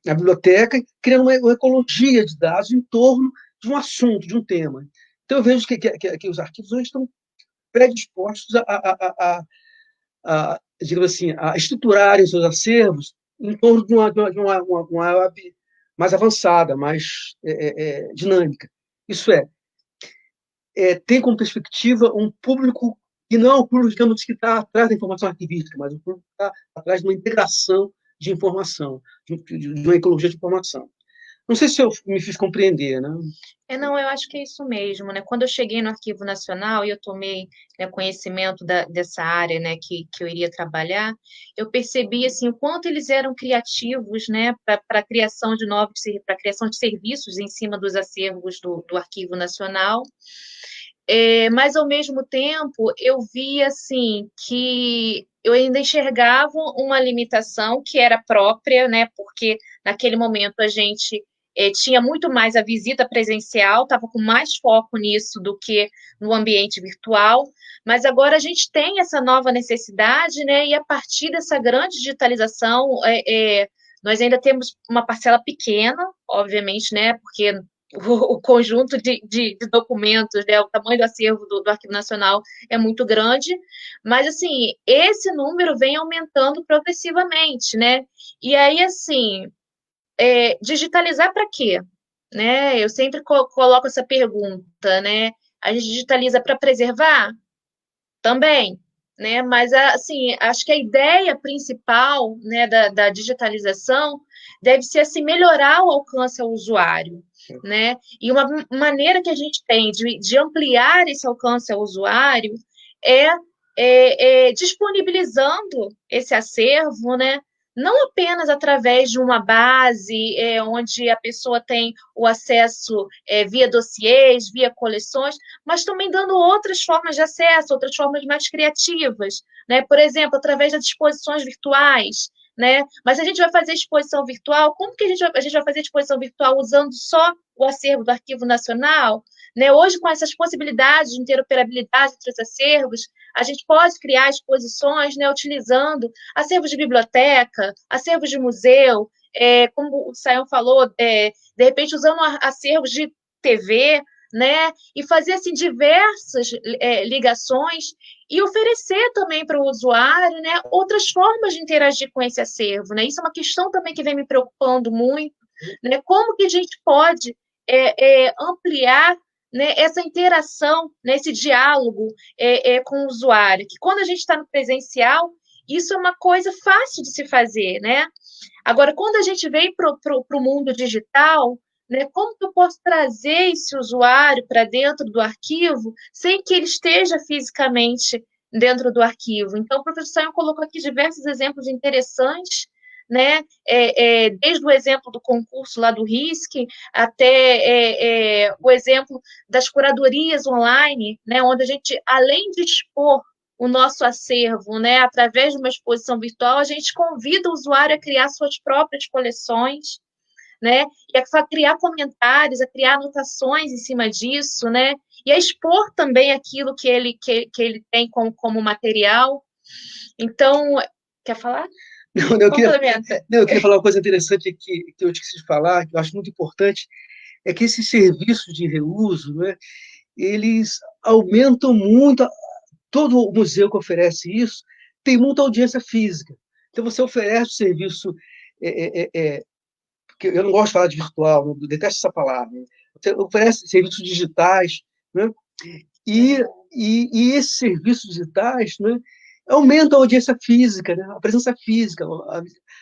na biblioteca, criando uma ecologia de dados em torno de um assunto, de um tema. Então, eu vejo que os arquivos hoje estão predispostos digamos assim, a estruturarem seus acervos em torno de uma web mais avançada, mais dinâmica. Isso tem como perspectiva um público que não é um público, digamos, que está atrás da informação arquivística, mas um público que está atrás de uma integração de informação, de uma ecologia de informação. Não sei se eu me fiz compreender, né? Não, eu acho que é isso mesmo, né? Quando eu cheguei no Arquivo Nacional e eu tomei, né, conhecimento dessa área, né, que eu iria trabalhar, eu percebi assim o quanto eles eram criativos, né, para a criação de para a criação de serviços em cima dos acervos do Arquivo Nacional. Mas ao mesmo tempo eu vi assim que eu ainda enxergava uma limitação que era própria, né? Porque naquele momento a gente tinha muito mais a visita presencial, estava com mais foco nisso do que no ambiente virtual, mas agora a gente tem essa nova necessidade, né? E a partir dessa grande digitalização, nós ainda temos uma parcela pequena, obviamente, né? Porque o conjunto de documentos, né, o tamanho do acervo do Arquivo Nacional é muito grande, mas, assim, esse número vem aumentando progressivamente, né? E aí, assim, digitalizar para quê? Né? Eu sempre coloco essa pergunta, né? A gente digitaliza para preservar? Também, né? Mas, assim, acho que a ideia principal, né, da digitalização deve ser, assim, melhorar o alcance ao usuário, né? E uma maneira que a gente tem de ampliar esse alcance ao usuário é disponibilizando esse acervo, né? Não apenas através de uma base onde a pessoa tem o acesso via dossiês, via coleções, mas também dando outras formas de acesso, outras formas mais criativas, né? Por exemplo, através das exposições virtuais, né? Mas a gente vai fazer exposição virtual, como que a gente vai fazer exposição virtual usando só o acervo do Arquivo Nacional? Né? Hoje, com essas possibilidades de interoperabilidade entre os acervos, a gente pode criar exposições, né, utilizando acervos de biblioteca, acervos de museu, como o Sayão falou, de repente usando acervos de TV, né, e fazer assim diversas ligações e oferecer também para o usuário, né, outras formas de interagir com esse acervo, né? Isso é uma questão também que vem me preocupando muito, né? Como que a gente pode ampliar né, essa interação, né, esse diálogo com o usuário, que quando a gente está no presencial, isso é uma coisa fácil de se fazer, né? Agora, quando a gente vem para o mundo digital, né, como que eu posso trazer esse usuário para dentro do arquivo sem que ele esteja fisicamente dentro do arquivo? Então, o professor Sayão colocou aqui diversos exemplos interessantes, né? Desde o exemplo do concurso lá do RISC até o exemplo das curadorias online, né, onde a gente, além de expor o nosso acervo, né, através de uma exposição virtual, a gente convida o usuário a criar suas próprias coleções, né, e a criar comentários, a criar anotações em cima disso, né, e a expor também aquilo que ele tem como material. Então, quer falar? Não, eu queria falar uma coisa interessante que eu esqueci de falar, que eu acho muito importante, é que esses serviços de reuso, né, eles aumentam muito. Todo museu que oferece isso tem muita audiência física. Então, você oferece o serviço, porque eu não gosto de falar de virtual, eu detesto essa palavra. Você oferece serviços digitais, né? E esses serviços digitais, né, aumentam a audiência física, né, a presença física,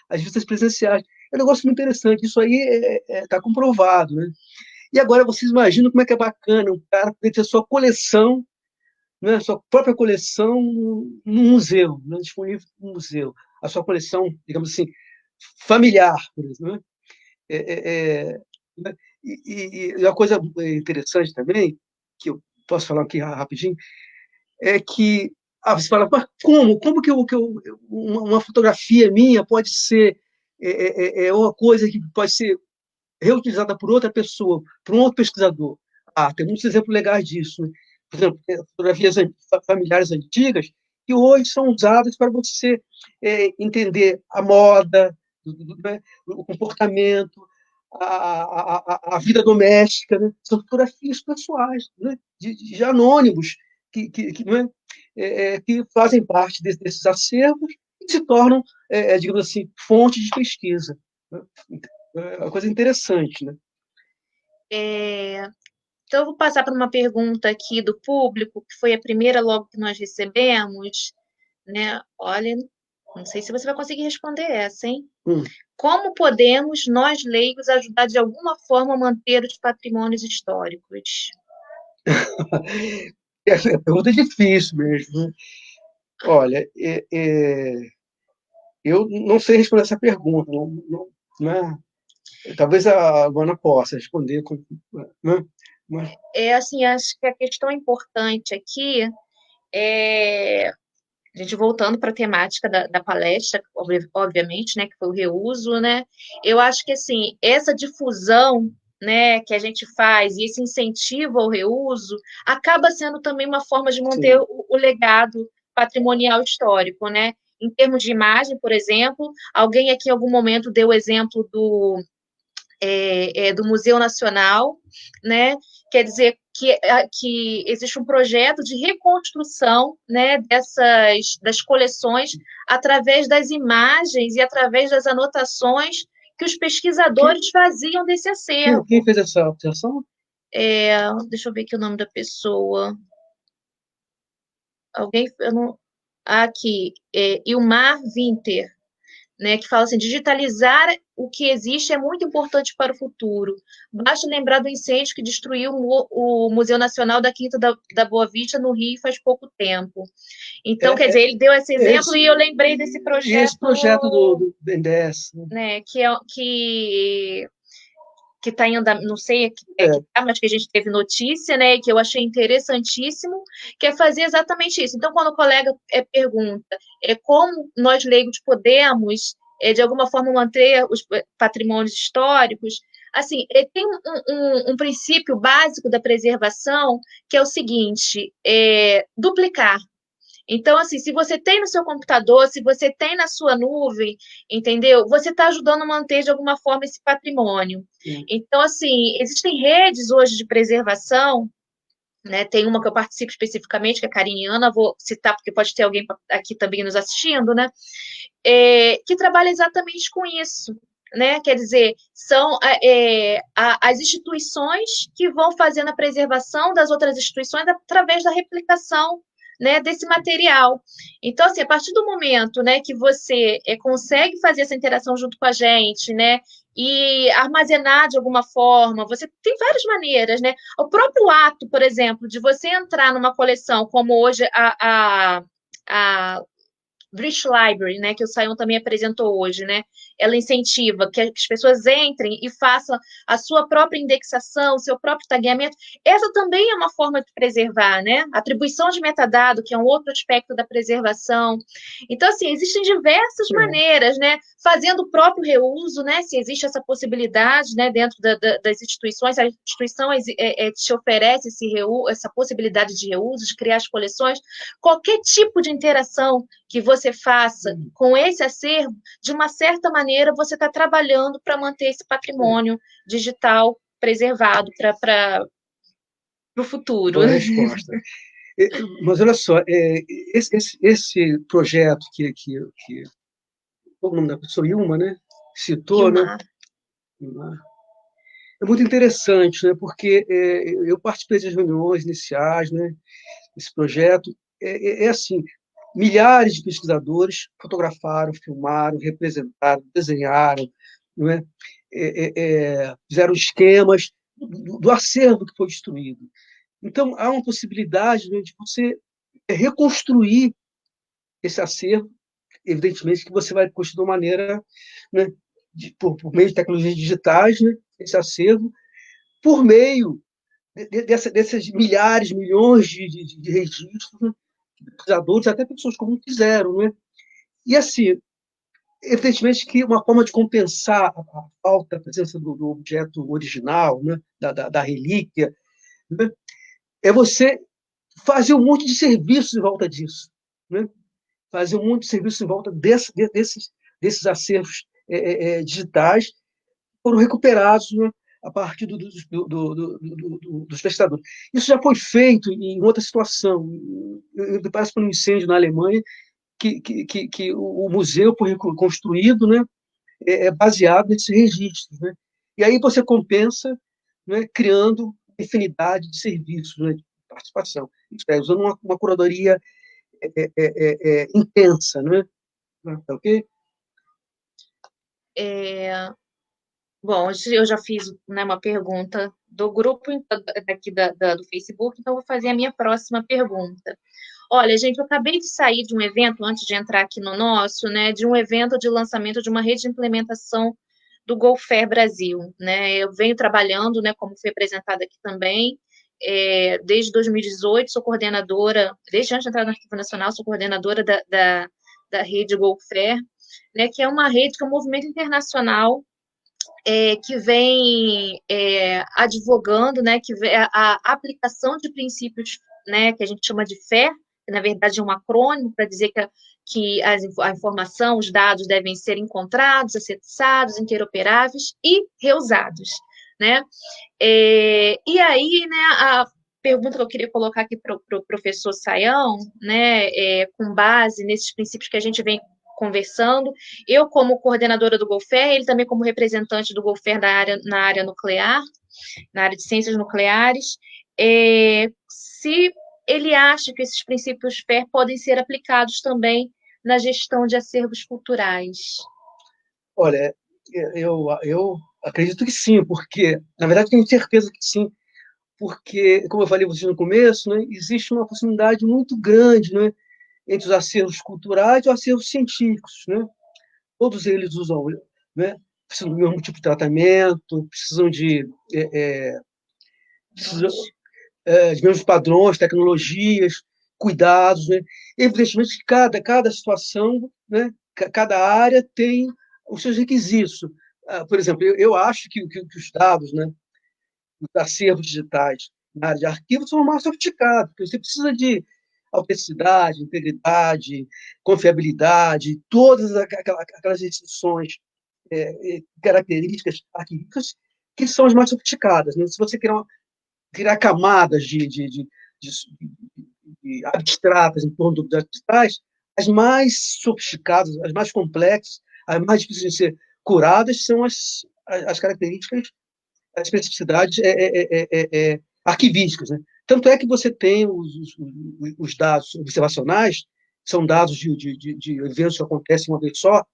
as visitas presenciais. É um negócio muito interessante, isso aí está comprovado. Né? E agora vocês imaginam como é que é bacana um cara poder ter sua coleção, né, sua própria coleção no museu, né, disponível no museu. A sua coleção, digamos assim, familiar, por exemplo. Né? Né? E uma coisa interessante também, que eu posso falar aqui rapidinho, é que você fala, mas como uma fotografia minha pode ser uma coisa que pode ser reutilizada por outra pessoa, por um outro pesquisador? Tem muitos exemplos legais disso. Né? Por exemplo, fotografias familiares antigas que hoje são usadas para você entender a moda, né, o comportamento, a vida doméstica. Né? São fotografias pessoais, né? de anônimos, né? Que fazem parte desses acervos e se tornam, digamos assim, fontes de pesquisa. Né? É uma coisa interessante. Né? Então, eu vou passar para uma pergunta aqui do público, que foi a primeira logo que nós recebemos, né? Olha, não sei se você vai conseguir responder essa, hein? Como podemos, nós leigos, ajudar de alguma forma a manter os patrimônios históricos? Essa pergunta é difícil mesmo. Né? Olha, eu não sei responder essa pergunta. Né? Talvez a Luana possa responder. Né? Mas... assim, acho que a questão importante aqui é a gente voltando para a temática da palestra, obviamente, né, que foi o reuso, né? Eu acho que assim, essa difusão, né, que a gente faz e esse incentivo ao reuso acaba sendo também uma forma de manter o legado patrimonial histórico, né? Em termos de imagem, por exemplo, alguém aqui em algum momento deu o exemplo do Museu Nacional, né? Quer dizer que existe um projeto de reconstrução, né, das coleções através das imagens e através das anotações que os pesquisadores faziam desse acervo. Quem fez essa observação? Deixa eu ver aqui o nome da pessoa. Alguém, aqui, Ilmar Winter, né, que fala assim, digitalizar o que existe é muito importante para o futuro. Basta lembrar do incêndio que destruiu o Museu Nacional da Quinta da Boa Vista, no Rio, faz pouco tempo. Então, quer dizer, ele deu esse exemplo e eu lembrei desse projeto... Esse projeto do BNDES. Né, que está em andamento, não sei mas que a gente teve notícia, né, que eu achei interessantíssimo, que é fazer exatamente isso. Então, quando o colega pergunta como nós leigos podemos, de alguma forma, manter os patrimônios históricos, assim, tem um princípio básico da preservação, que é o seguinte, duplicar. Então, assim, se você tem no seu computador, se você tem na sua nuvem, entendeu? Você está ajudando a manter, de alguma forma, esse patrimônio. Então, assim, existem redes hoje de preservação, né? Tem uma que eu participo especificamente, que é a Cariniana, vou citar porque pode ter alguém aqui também nos assistindo, né? Que trabalha exatamente com isso, né? Quer dizer, são as instituições que vão fazendo a preservação das outras instituições através da replicação, né, desse material. Então, assim, a partir do momento, né, que você consegue fazer essa interação junto com a gente, né, e armazenar de alguma forma, você tem várias maneiras, né? O próprio ato, por exemplo, de você entrar numa coleção, como hoje a British Library, né, que o Sion também apresentou hoje, né? Ela incentiva que as pessoas entrem e façam a sua própria indexação, o seu próprio tagueamento. Essa também é uma forma de preservar, né? Atribuição de metadado, que é um outro aspecto da preservação. Então, assim, existem diversas maneiras, né? Fazendo o próprio reuso, né? Se existe essa possibilidade, né? Dentro das instituições, a instituição te oferece essa possibilidade de reuso, de criar as coleções, qualquer tipo de interação que você faça com esse acervo, de uma certa maneira, você está trabalhando para manter esse patrimônio digital preservado para o futuro. Boa resposta. Mas olha só, esse projeto qual o nome da pessoa? Ilma, né? Citou, né? É muito interessante, né? Porque eu participei das reuniões iniciais, né? Esse projeto assim, milhares de pesquisadores fotografaram, filmaram, representaram, desenharam, não é? Fizeram esquemas do acervo que foi destruído. Então, há uma possibilidade, né, de você reconstruir esse acervo, evidentemente que você vai construir de uma maneira, né, por meio de tecnologias digitais, né, esse acervo, por meio desses milhares, milhões de registros, né, pesquisadores, até pessoas comuns fizeram, né? E assim, evidentemente que uma forma de compensar a falta, a presença do objeto original, né, da relíquia, né, é você fazer um monte de serviços em volta disso, né? Fazer um monte de serviços em volta desses acervos digitais que foram recuperados, né, a partir dos pesquisadores. Isso já foi feito em outra situação. Me parece que foi um incêndio na Alemanha, que o museu foi reconstruído, né, baseado nesses registros. Né? E aí você compensa, né, criando infinidade de serviços, né, de participação. Usando uma curadoria intensa. Né? Tá ok? Bom, eu já fiz, né, uma pergunta do grupo aqui do Facebook, então vou fazer a minha próxima pergunta. Olha, gente, eu acabei de sair de um evento, antes de entrar aqui no nosso, né, de um evento de lançamento de uma rede de implementação do Golfer Brasil, né? Eu venho trabalhando, né, como foi apresentado aqui também, desde 2018, sou coordenadora, desde antes de entrar no Arquivo Nacional, sou coordenadora da rede Golfer, né, que é uma rede que é um movimento internacional que vem advogando, né, que a aplicação de princípios, né, que a gente chama de FAIR, que na verdade é um acrônimo para dizer que a informação, os dados devem ser encontrados, acessados, interoperáveis e reusados, né? E aí, né, a pergunta que eu queria colocar aqui para o professor Sayão, né, com base nesses princípios que a gente vem conversando, eu como coordenadora do Golfer, ele também como representante do Golfer na área nuclear, na área de ciências nucleares, se ele acha que esses princípios FAIR podem ser aplicados também na gestão de acervos culturais. Olha, eu acredito que sim, porque, na verdade, tenho certeza que sim, porque, como eu falei você no começo, né, existe uma proximidade muito grande, né, entre os acervos culturais e os acervos científicos. Né? Todos eles usam, né, precisam do mesmo tipo de tratamento, precisam de mesmos padrões, tecnologias, cuidados. Né? Evidentemente que cada situação, né, cada área tem os seus requisitos. Por exemplo, eu acho que os dados, né, os acervos digitais na área de arquivos são mais sofisticados, porque você precisa de autenticidade, integridade, confiabilidade, todas aquelas restrições, características arquivísticas que são as mais sofisticadas. Né? Se você criar camadas de abstratas em torno dos digitais, as mais sofisticadas, as mais complexas, as mais difíceis de ser curadas são as características, as especificidades arquivísticas, né? Tanto é que você tem os dados observacionais, que são dados de eventos que acontecem uma vez só,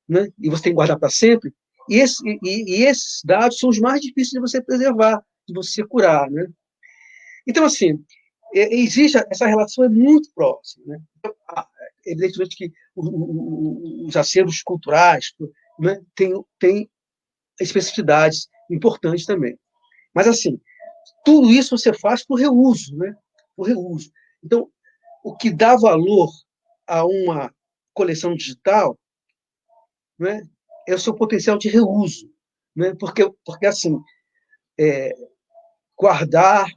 né? E você tem que guardar para sempre, e esses dados são os mais difíceis de você preservar, de você curar, né? Então, assim, existe essa relação é muito próxima, né? Então, evidentemente que os acervos culturais, né, têm especificidades importantes também. Mas, assim, tudo isso você faz por reuso, né? Por reuso. Então, o que dá valor a uma coleção digital, né, é o seu potencial de reuso, né? Porque assim, guardar,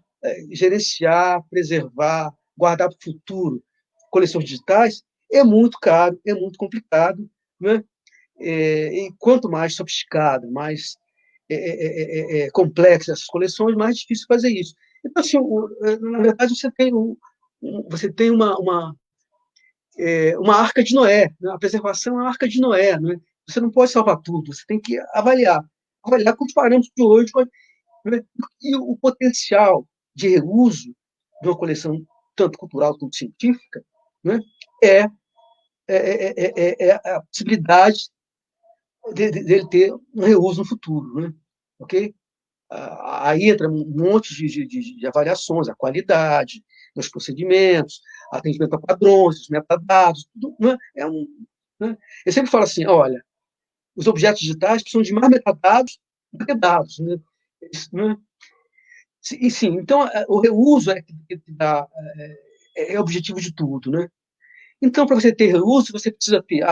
gerenciar, preservar, guardar para o futuro coleções digitais é muito caro, é muito complicado, né? E quanto mais sofisticado, mais complexas essas coleções, mais difícil fazer isso. Então, assim, na verdade, você tem uma arca de Noé, né? A preservação é uma arca de Noé, né? Você não pode salvar tudo, você tem que avaliar com os parâmetros de hoje, né? E o potencial de reuso de uma coleção tanto cultural quanto científica, né? é, a possibilidade dele ter um reuso no futuro, né? Ok? Aí entra um monte de avaliações, a qualidade dos procedimentos, atendimento a padrões, os metadados, tudo, né? Né? Eu sempre falo assim, olha, os objetos digitais precisam de mais metadados do que dados, né? Né? E sim, então o reuso que dá, o objetivo de tudo, né? Então, para você ter reuso, você precisa ter,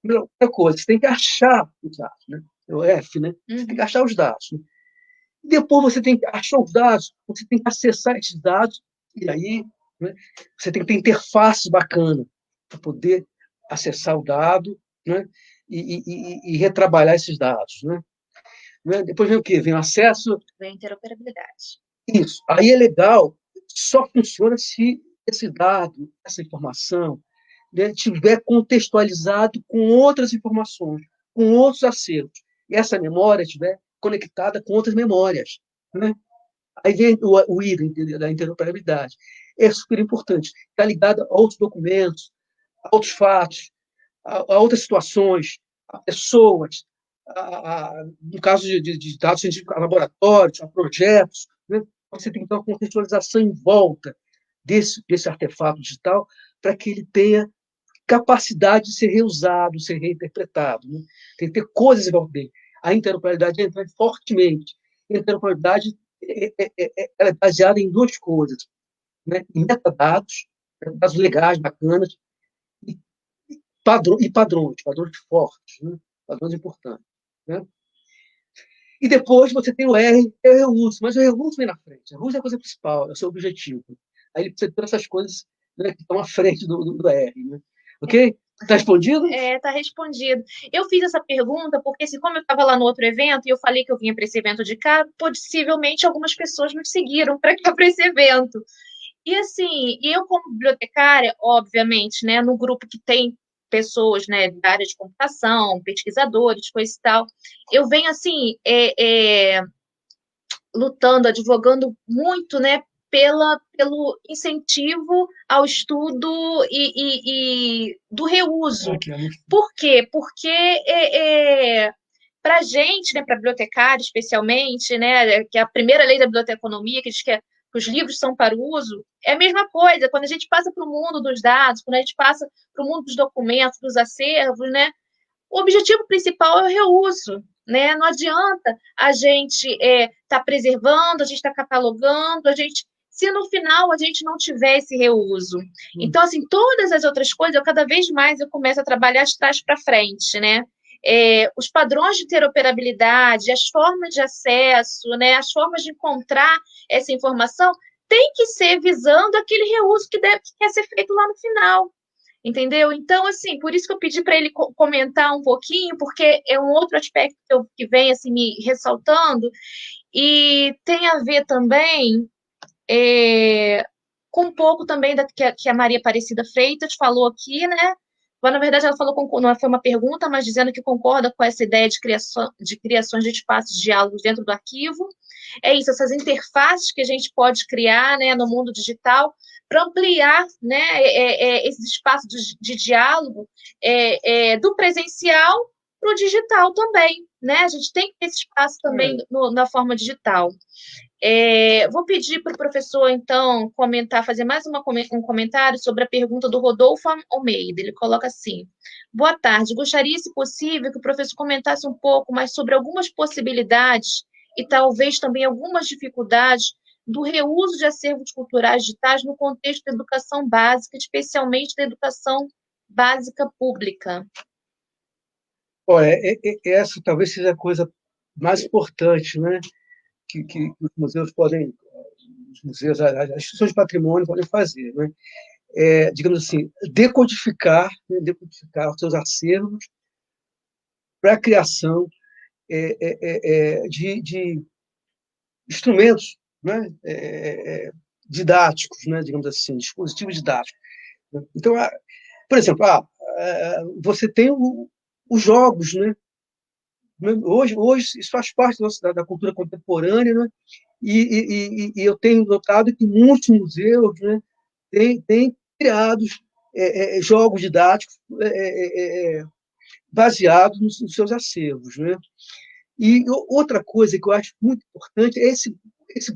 primeira coisa, você tem que achar os dados, né? É o F, né? Você tem que achar os dados, né? Depois você tem que achar os dados, você tem que acessar esses dados, e aí, né, você tem que ter interface bacana para poder acessar o dado, né, e retrabalhar esses dados. Né? Depois vem o quê? Vem o acesso. Vem interoperabilidade. Isso. Aí é legal, só funciona se esse dado, essa informação, né, tiver contextualizado com outras informações, com outros acervos, e essa memória estiver conectada com outras memórias. Né? Aí vem o item da interoperabilidade. É super importante. Está ligado a outros documentos, a outros fatos, a outras situações, a pessoas, no caso de dados científicos, a laboratórios, a projetos. Né? Você tem que ter uma contextualização em volta desse artefato digital para que ele tenha capacidade de ser reusado, ser reinterpretado. Né? Tem que ter coisas em volta dele. A interoperabilidade entra fortemente. A interoperabilidade ela é baseada em duas coisas, né? Em metadados, dados legais, bacanas, e, padrões fortes, né? Padrões importantes. Né? E depois você tem o R, que é o reuso, mas o reuso vem na frente. O reuso é a coisa principal, é o seu objetivo. Aí ele precisa ter essas coisas, né, que estão à frente do R. Né? Ok? Está respondido? Está respondido. Eu fiz essa pergunta porque, assim, como eu estava lá no outro evento e eu falei que eu vinha para esse evento de cá, possivelmente algumas pessoas me seguiram para cá para esse evento. E assim, eu como bibliotecária, obviamente, né, no grupo que tem pessoas, né, da área de computação, pesquisadores, coisa e tal, eu venho assim, lutando, advogando muito, né, pelo incentivo ao estudo e do reuso. Por quê? Porque para a gente, né, para bibliotecário especialmente, né, que é a primeira lei da biblioteconomia, que diz que os livros são para o uso, é a mesma coisa. Quando a gente passa para o mundo dos dados, quando a gente passa para o mundo dos documentos, dos acervos, né, o objetivo principal é o reuso. Né? Não adianta a gente tá preservando, a gente está catalogando, se no final a gente não tiver esse reuso. Então, assim, todas as outras coisas, cada vez mais eu começo a trabalhar de trás para frente, né? Os padrões de interoperabilidade, as formas de acesso, né? As formas de encontrar essa informação tem que ser visando aquele reuso que quer ser feito lá no final. Entendeu? Então, assim, por isso que eu pedi para ele comentar um pouquinho, porque é um outro aspecto que vem assim, me ressaltando, e tem a ver também com um pouco também que a Maria Aparecida Freitas falou aqui, né? Na verdade, ela falou, não foi uma pergunta, mas dizendo que concorda com essa ideia de criações de espaços de diálogos dentro do arquivo. É isso, essas interfaces que a gente pode criar, né, no mundo digital para ampliar, né, esses espaços de diálogo do presencial para o digital também, né? A gente tem que ter esse espaço também na forma digital. Vou pedir para o professor, então, fazer mais um comentário sobre a pergunta do Rodolfo Almeida. Ele coloca assim: boa tarde, gostaria, se possível, que o professor comentasse um pouco mais sobre algumas possibilidades e talvez também algumas dificuldades do reuso de acervos culturais digitais no contexto da educação básica, especialmente da educação básica pública. Olha, essa talvez seja a coisa mais importante, né, que os museus podem, as instituições de patrimônio podem fazer, né? Digamos assim, decodificar, né, decodificar os seus acervos para a criação de instrumentos, né, didáticos, né, digamos assim, dispositivos didáticos. Então, por exemplo, você tem os jogos, né? Hoje isso faz parte da cultura contemporânea, né? E eu tenho notado que muitos museus, né, têm criado jogos didáticos baseados nos seus acervos, né? E outra coisa que eu acho muito importante é esse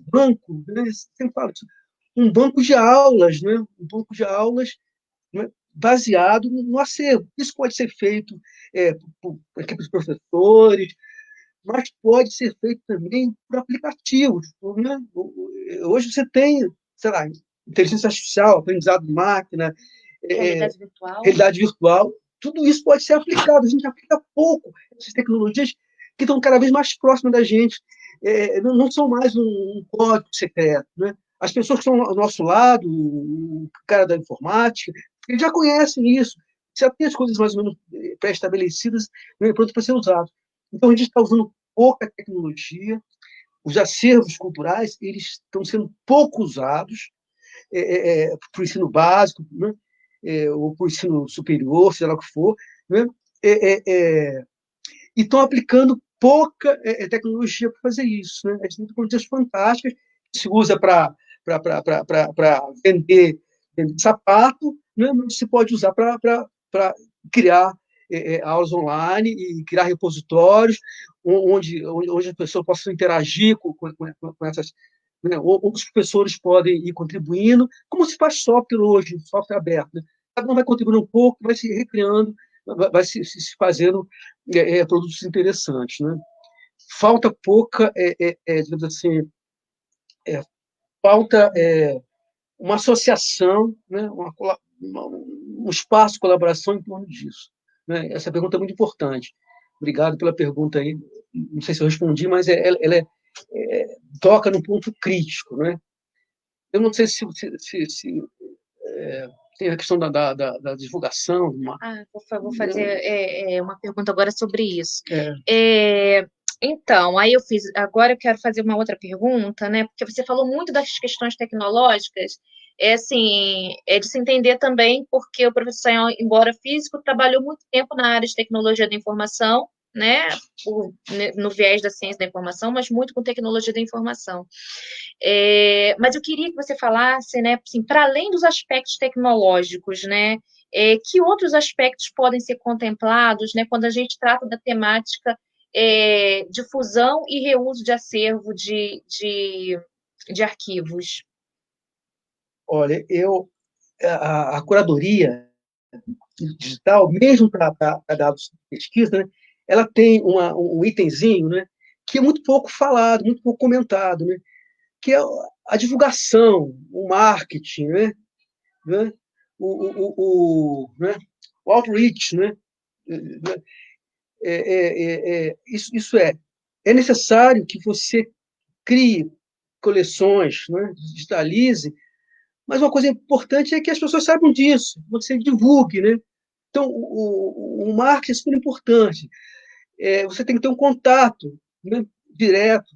banco, né? Sempre falo isso, um banco de aulas, né? Um banco de aulas, né, baseado no acervo. Isso pode ser feito por equipes de professores, mas pode ser feito também por aplicativos, né? Hoje você tem, sei lá, inteligência artificial, aprendizado de máquina, Realidade virtual. realidade virtual, tudo isso pode ser aplicado. A gente aplica pouco essas tecnologias que estão cada vez mais próximas da gente. Não são mais um código secreto, né? As pessoas que estão ao nosso lado, o cara da informática, eles já conhecem isso, já tem as coisas mais ou menos pré-estabelecidas, né, prontas para ser usadas. Então, a gente está usando pouca tecnologia, os acervos culturais eles estão sendo pouco usados para o ensino básico, né? Ou para o ensino superior, sei lá o que for, né? E estão aplicando pouca tecnologia para fazer isso, né? A gente tem tecnologias fantásticas que se usa para vender sapato, né? Mas se pode usar para criar aulas online e criar repositórios onde as pessoas possam interagir com essas, né? Ou os professores podem ir contribuindo, como se faz software hoje, software aberto, né? Cada um vai contribuindo um pouco, vai se recriando, vai se fazendo produtos interessantes, né? Falta pouca, digamos assim, falta uma associação, né? Um espaço de colaboração em torno disso, né? Essa pergunta é muito importante. Obrigado pela pergunta aí. Não sei se eu respondi, mas ela toca no ponto crítico, né? Eu não sei se tem a questão da divulgação. Vou fazer uma pergunta agora sobre isso. É. Então, agora eu quero fazer uma outra pergunta, né? Porque você falou muito das questões tecnológicas, assim, de se entender também, porque o professor, embora físico, trabalhou muito tempo na área de tecnologia da informação, né? No viés da ciência da informação, mas muito com tecnologia da informação. Mas eu queria que você falasse, né, assim, para além dos aspectos tecnológicos, né, que outros aspectos podem ser contemplados, né, quando a gente trata da temática difusão e reuso de acervo de arquivos? Olha, a curadoria digital, mesmo para dados de pesquisa, né, ela tem um itemzinho, né, que é muito pouco falado, muito pouco comentado, né, que é a divulgação, o marketing, né, né, o outreach, né, isso é necessário que você crie coleções, né, digitalize, mas uma coisa importante é que as pessoas saibam disso, você divulgue, né? Então, o marketing é super importante. Você tem que ter um contato, né, direto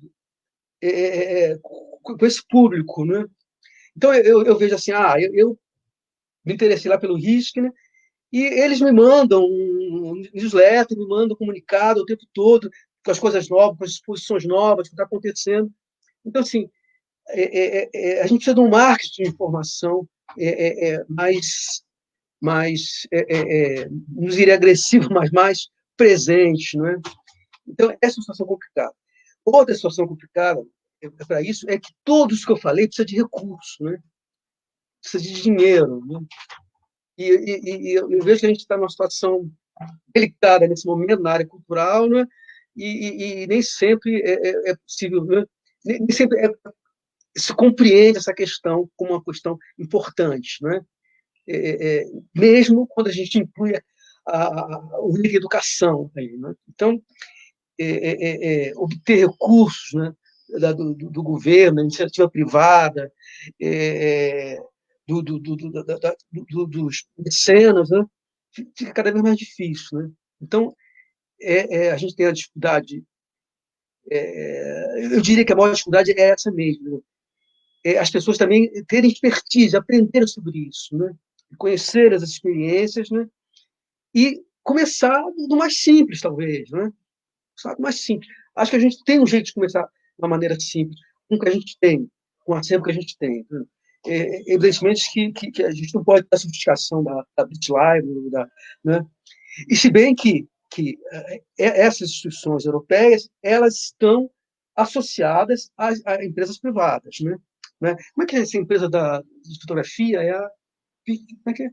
com esse público, né? Então, eu vejo assim, eu me interessei lá pelo RISC, né? E eles me mandam um newsletter, me mandam comunicado o tempo todo, com as coisas novas, com as exposições novas, o que está acontecendo. Então, assim, a gente precisa de um marketing de informação não diria agressivo, mas mais presente, não é? Então, essa é uma situação complicada. Outra situação complicada para isso é que todos que eu falei precisa de recursos, né? Precisa de dinheiro, né? E eu vejo que a gente está numa situação delicada nesse momento na área cultural, né? E nem sempre é possível, né? Nem sempre se compreende essa questão como uma questão importante, né? Mesmo quando a gente inclui o nível de educação aí, né? Então, obter recursos, né, do governo, iniciativa privada, dos mecenas, né, fica cada vez mais difícil. Né? Então, a gente tem a dificuldade, eu diria que a maior dificuldade é essa mesmo, né? As pessoas também terem expertise, aprender sobre isso, né? Conhecer as experiências, né? E começar do mais simples, talvez, né? Sabe? Mais simples. Acho que a gente tem um jeito de começar de uma maneira simples, com o que a gente tem, com o acervo que a gente tem. Né? Evidentemente que a gente não pode ter a sofisticação da BitLive, né? E se bem que essas instituições europeias elas estão associadas a empresas privadas. Né? Como é que é essa empresa de fotografia? Como é que é?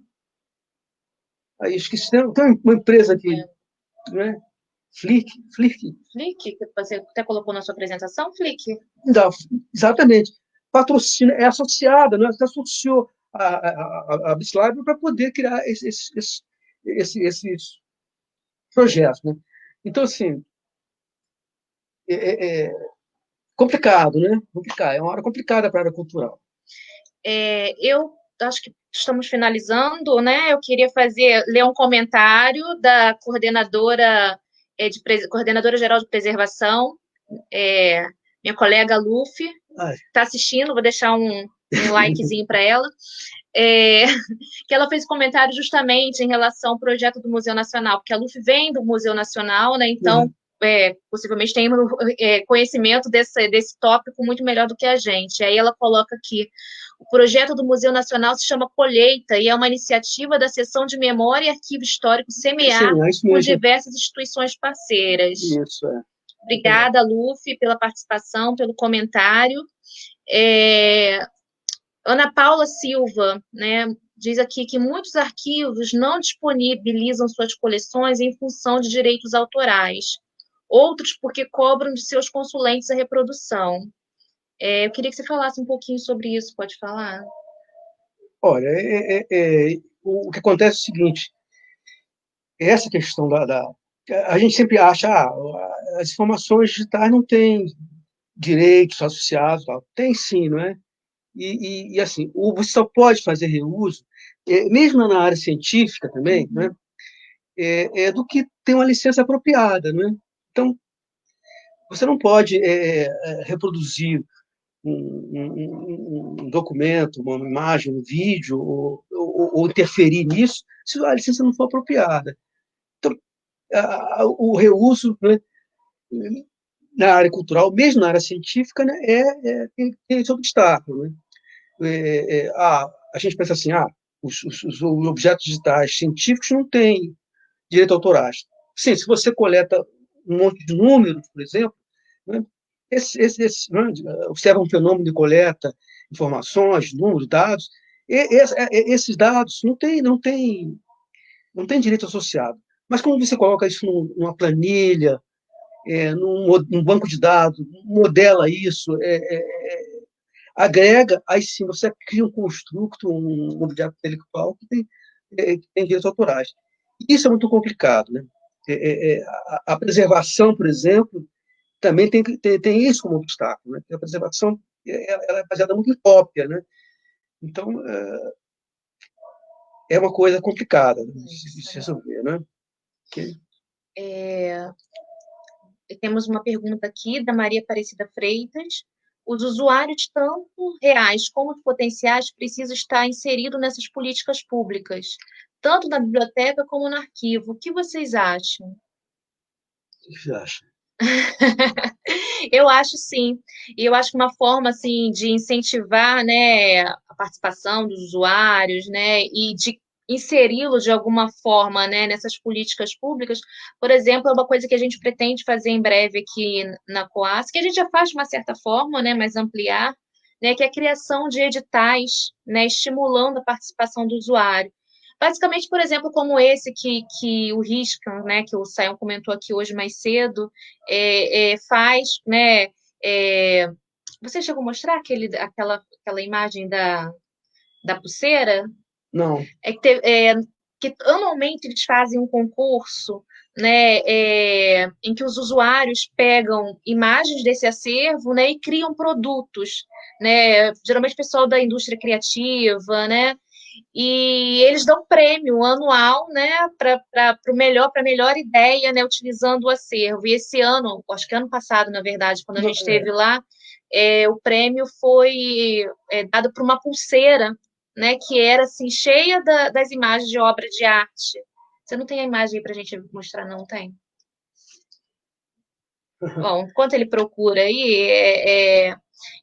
Aí, esqueci, tem uma empresa aqui, né? Flick, Flick, que você até colocou na sua apresentação, Flick? Não, exatamente. Patrocina, é associada, né? Você associou a BitLive para poder criar esses projetos. Né? Então, assim, é complicado, né? Complicado. É uma hora complicada para a área cultural. Eu acho que estamos finalizando, né? Eu queria ler um comentário da coordenadora coordenadora geral de preservação, minha colega Luffy, está assistindo, vou deixar um likezinho para ela, que ela fez comentário justamente em relação ao projeto do Museu Nacional, porque a Luffy vem do Museu Nacional, né? Então, possivelmente tem conhecimento desse tópico muito melhor do que a gente. Aí ela coloca aqui: o projeto do Museu Nacional se chama Colheita e é uma iniciativa da Seção de Memória e Arquivo Histórico Semear com diversas instituições parceiras. Isso, Obrigada, Luffy, pela participação, pelo comentário. Ana Paula Silva, né, diz aqui que muitos arquivos não disponibilizam suas coleções em função de direitos autorais, outros porque cobram de seus consulentes a reprodução. Eu queria que você falasse um pouquinho sobre isso, pode falar? Olha, o que acontece é o seguinte, essa questão a gente sempre acha, as informações digitais não têm direitos associados, tal. Tem sim, não é? E assim, você só pode fazer reuso, mesmo na área científica também, né? Do que tem uma licença apropriada, né? Então, você não pode reproduzir um documento, uma imagem, um vídeo, ou interferir nisso, se a licença não for apropriada. Então, o reuso, né, na área cultural, mesmo na área científica, né, tem esse obstáculo. Né? A gente pensa assim, os objetos digitais científicos não têm direito autorais. Sim, se você coleta um monte de números, por exemplo, né, observa um fenômeno de coleta, informações, números, dados, esses dados não tem direito associado. Mas quando você coloca isso numa planilha, num banco de dados, modela isso, agrega, aí sim você cria um construto, um objeto intelectual que tem direitos autorais. Isso é muito complicado. Né? A preservação, por exemplo, também tem isso como obstáculo. Né? A preservação ela é baseada muito em cópia. Né? Então, é uma coisa complicada de se resolver. Né? Temos uma pergunta aqui da Maria Aparecida Freitas. Os usuários, tanto reais como potenciais, precisam estar inseridos nessas políticas públicas, tanto na biblioteca como no arquivo. O que vocês acham? O que você acha? Eu acho sim. E eu acho que uma forma assim de incentivar, né, a participação dos usuários, né, e de inseri-los de alguma forma, né, nessas políticas públicas, por exemplo, é uma coisa que a gente pretende fazer em breve aqui na Coas, que a gente já faz de uma certa forma, né, mas ampliar, né, que é a criação de editais, né, estimulando a participação do usuário. Basicamente, por exemplo, como esse que o Riscan, né, que o Sayão comentou aqui hoje mais cedo, faz, né? é, Você chegou a mostrar aquela imagem da pulseira? Não. Que anualmente eles fazem um concurso, né, em que os usuários pegam imagens desse acervo, né, e criam produtos, né, geralmente pessoal da indústria criativa, né, e eles dão prêmio anual, né, para a melhor ideia, né, utilizando o acervo. E esse ano, acho que ano passado, na verdade, quando a gente esteve lá, o prêmio foi dado para uma pulseira, né, que era assim cheia das imagens de obra de arte. Você não tem a imagem aí para a gente mostrar, não tem? Bom, enquanto ele procura aí,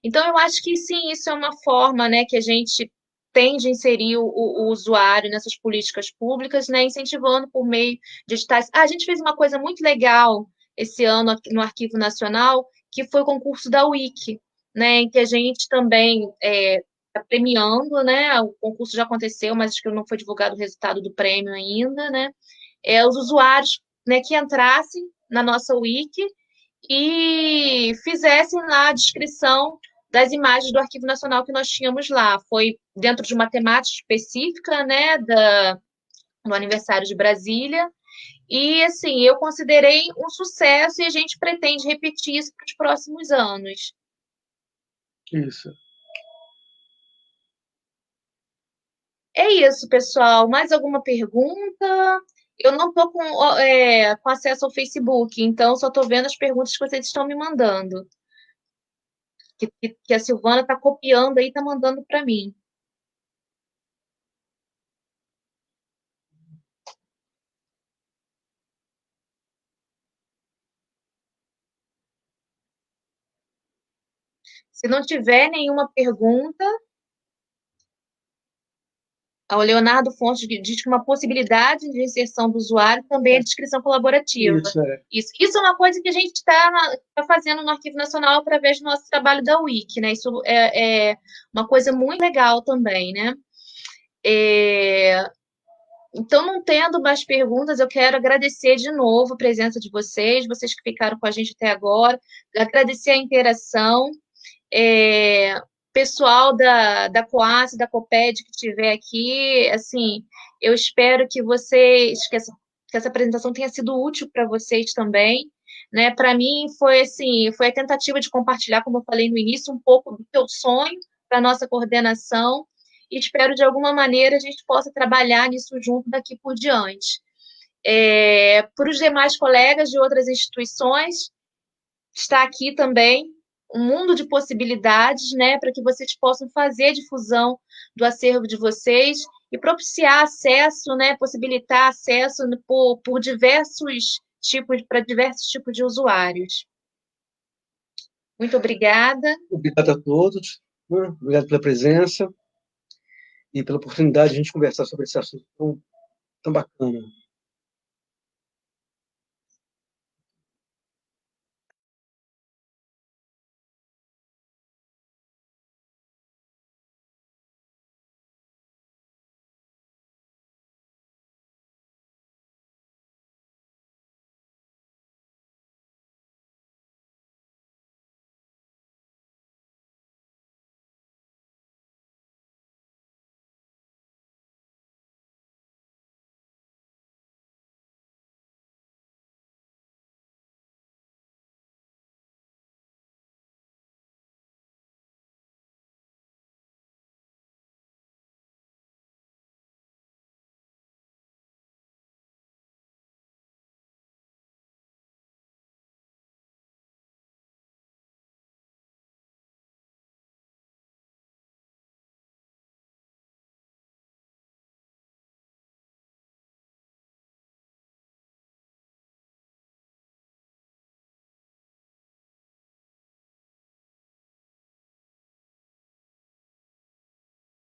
então eu acho que sim, isso é uma forma, né, que a gente tende a inserir o usuário nessas políticas públicas, né, incentivando por meio de editais. A gente fez uma coisa muito legal esse ano aqui no Arquivo Nacional, que foi o concurso da Wiki, né, em que a gente também está premiando, né, o concurso já aconteceu, mas acho que não foi divulgado o resultado do prêmio ainda, né, os usuários, né, que entrassem na nossa Wiki e fizessem lá a descrição das imagens do Arquivo Nacional que nós tínhamos lá. Foi dentro de uma temática específica, né, do aniversário de Brasília, e assim, eu considerei um sucesso e a gente pretende repetir isso para os próximos anos. Isso. É isso, pessoal. Mais alguma pergunta? Eu não estou com acesso ao Facebook, então só estou vendo as perguntas que vocês estão me mandando. Que a Silvana está copiando aí e está mandando para mim. Se não tiver nenhuma pergunta, o Leonardo Fontes diz que uma possibilidade de inserção do usuário também é a descrição colaborativa. Isso é uma coisa que a gente está fazendo no Arquivo Nacional através do nosso trabalho da Wiki, né? Isso é uma coisa muito legal também, né? Então, não tendo mais perguntas, eu quero agradecer de novo a presença de vocês que ficaram com a gente até agora, agradecer a interação. Pessoal da Coas, da Coped que estiver aqui, assim, eu espero que essa apresentação tenha sido útil para vocês também, né? Para mim foi assim, foi a tentativa de compartilhar, como eu falei no início, um pouco do teu sonho para a nossa coordenação e espero de alguma maneira a gente possa trabalhar nisso junto daqui por diante. Para os demais colegas de outras instituições, está aqui também um mundo de possibilidades, né, para que vocês possam fazer a difusão do acervo de vocês e propiciar acesso, né, possibilitar acesso por diversos tipos, para diversos tipos de usuários. Muito obrigada. Obrigado a todos, né? Obrigado pela presença e pela oportunidade de a gente conversar sobre esse assunto tão bacana.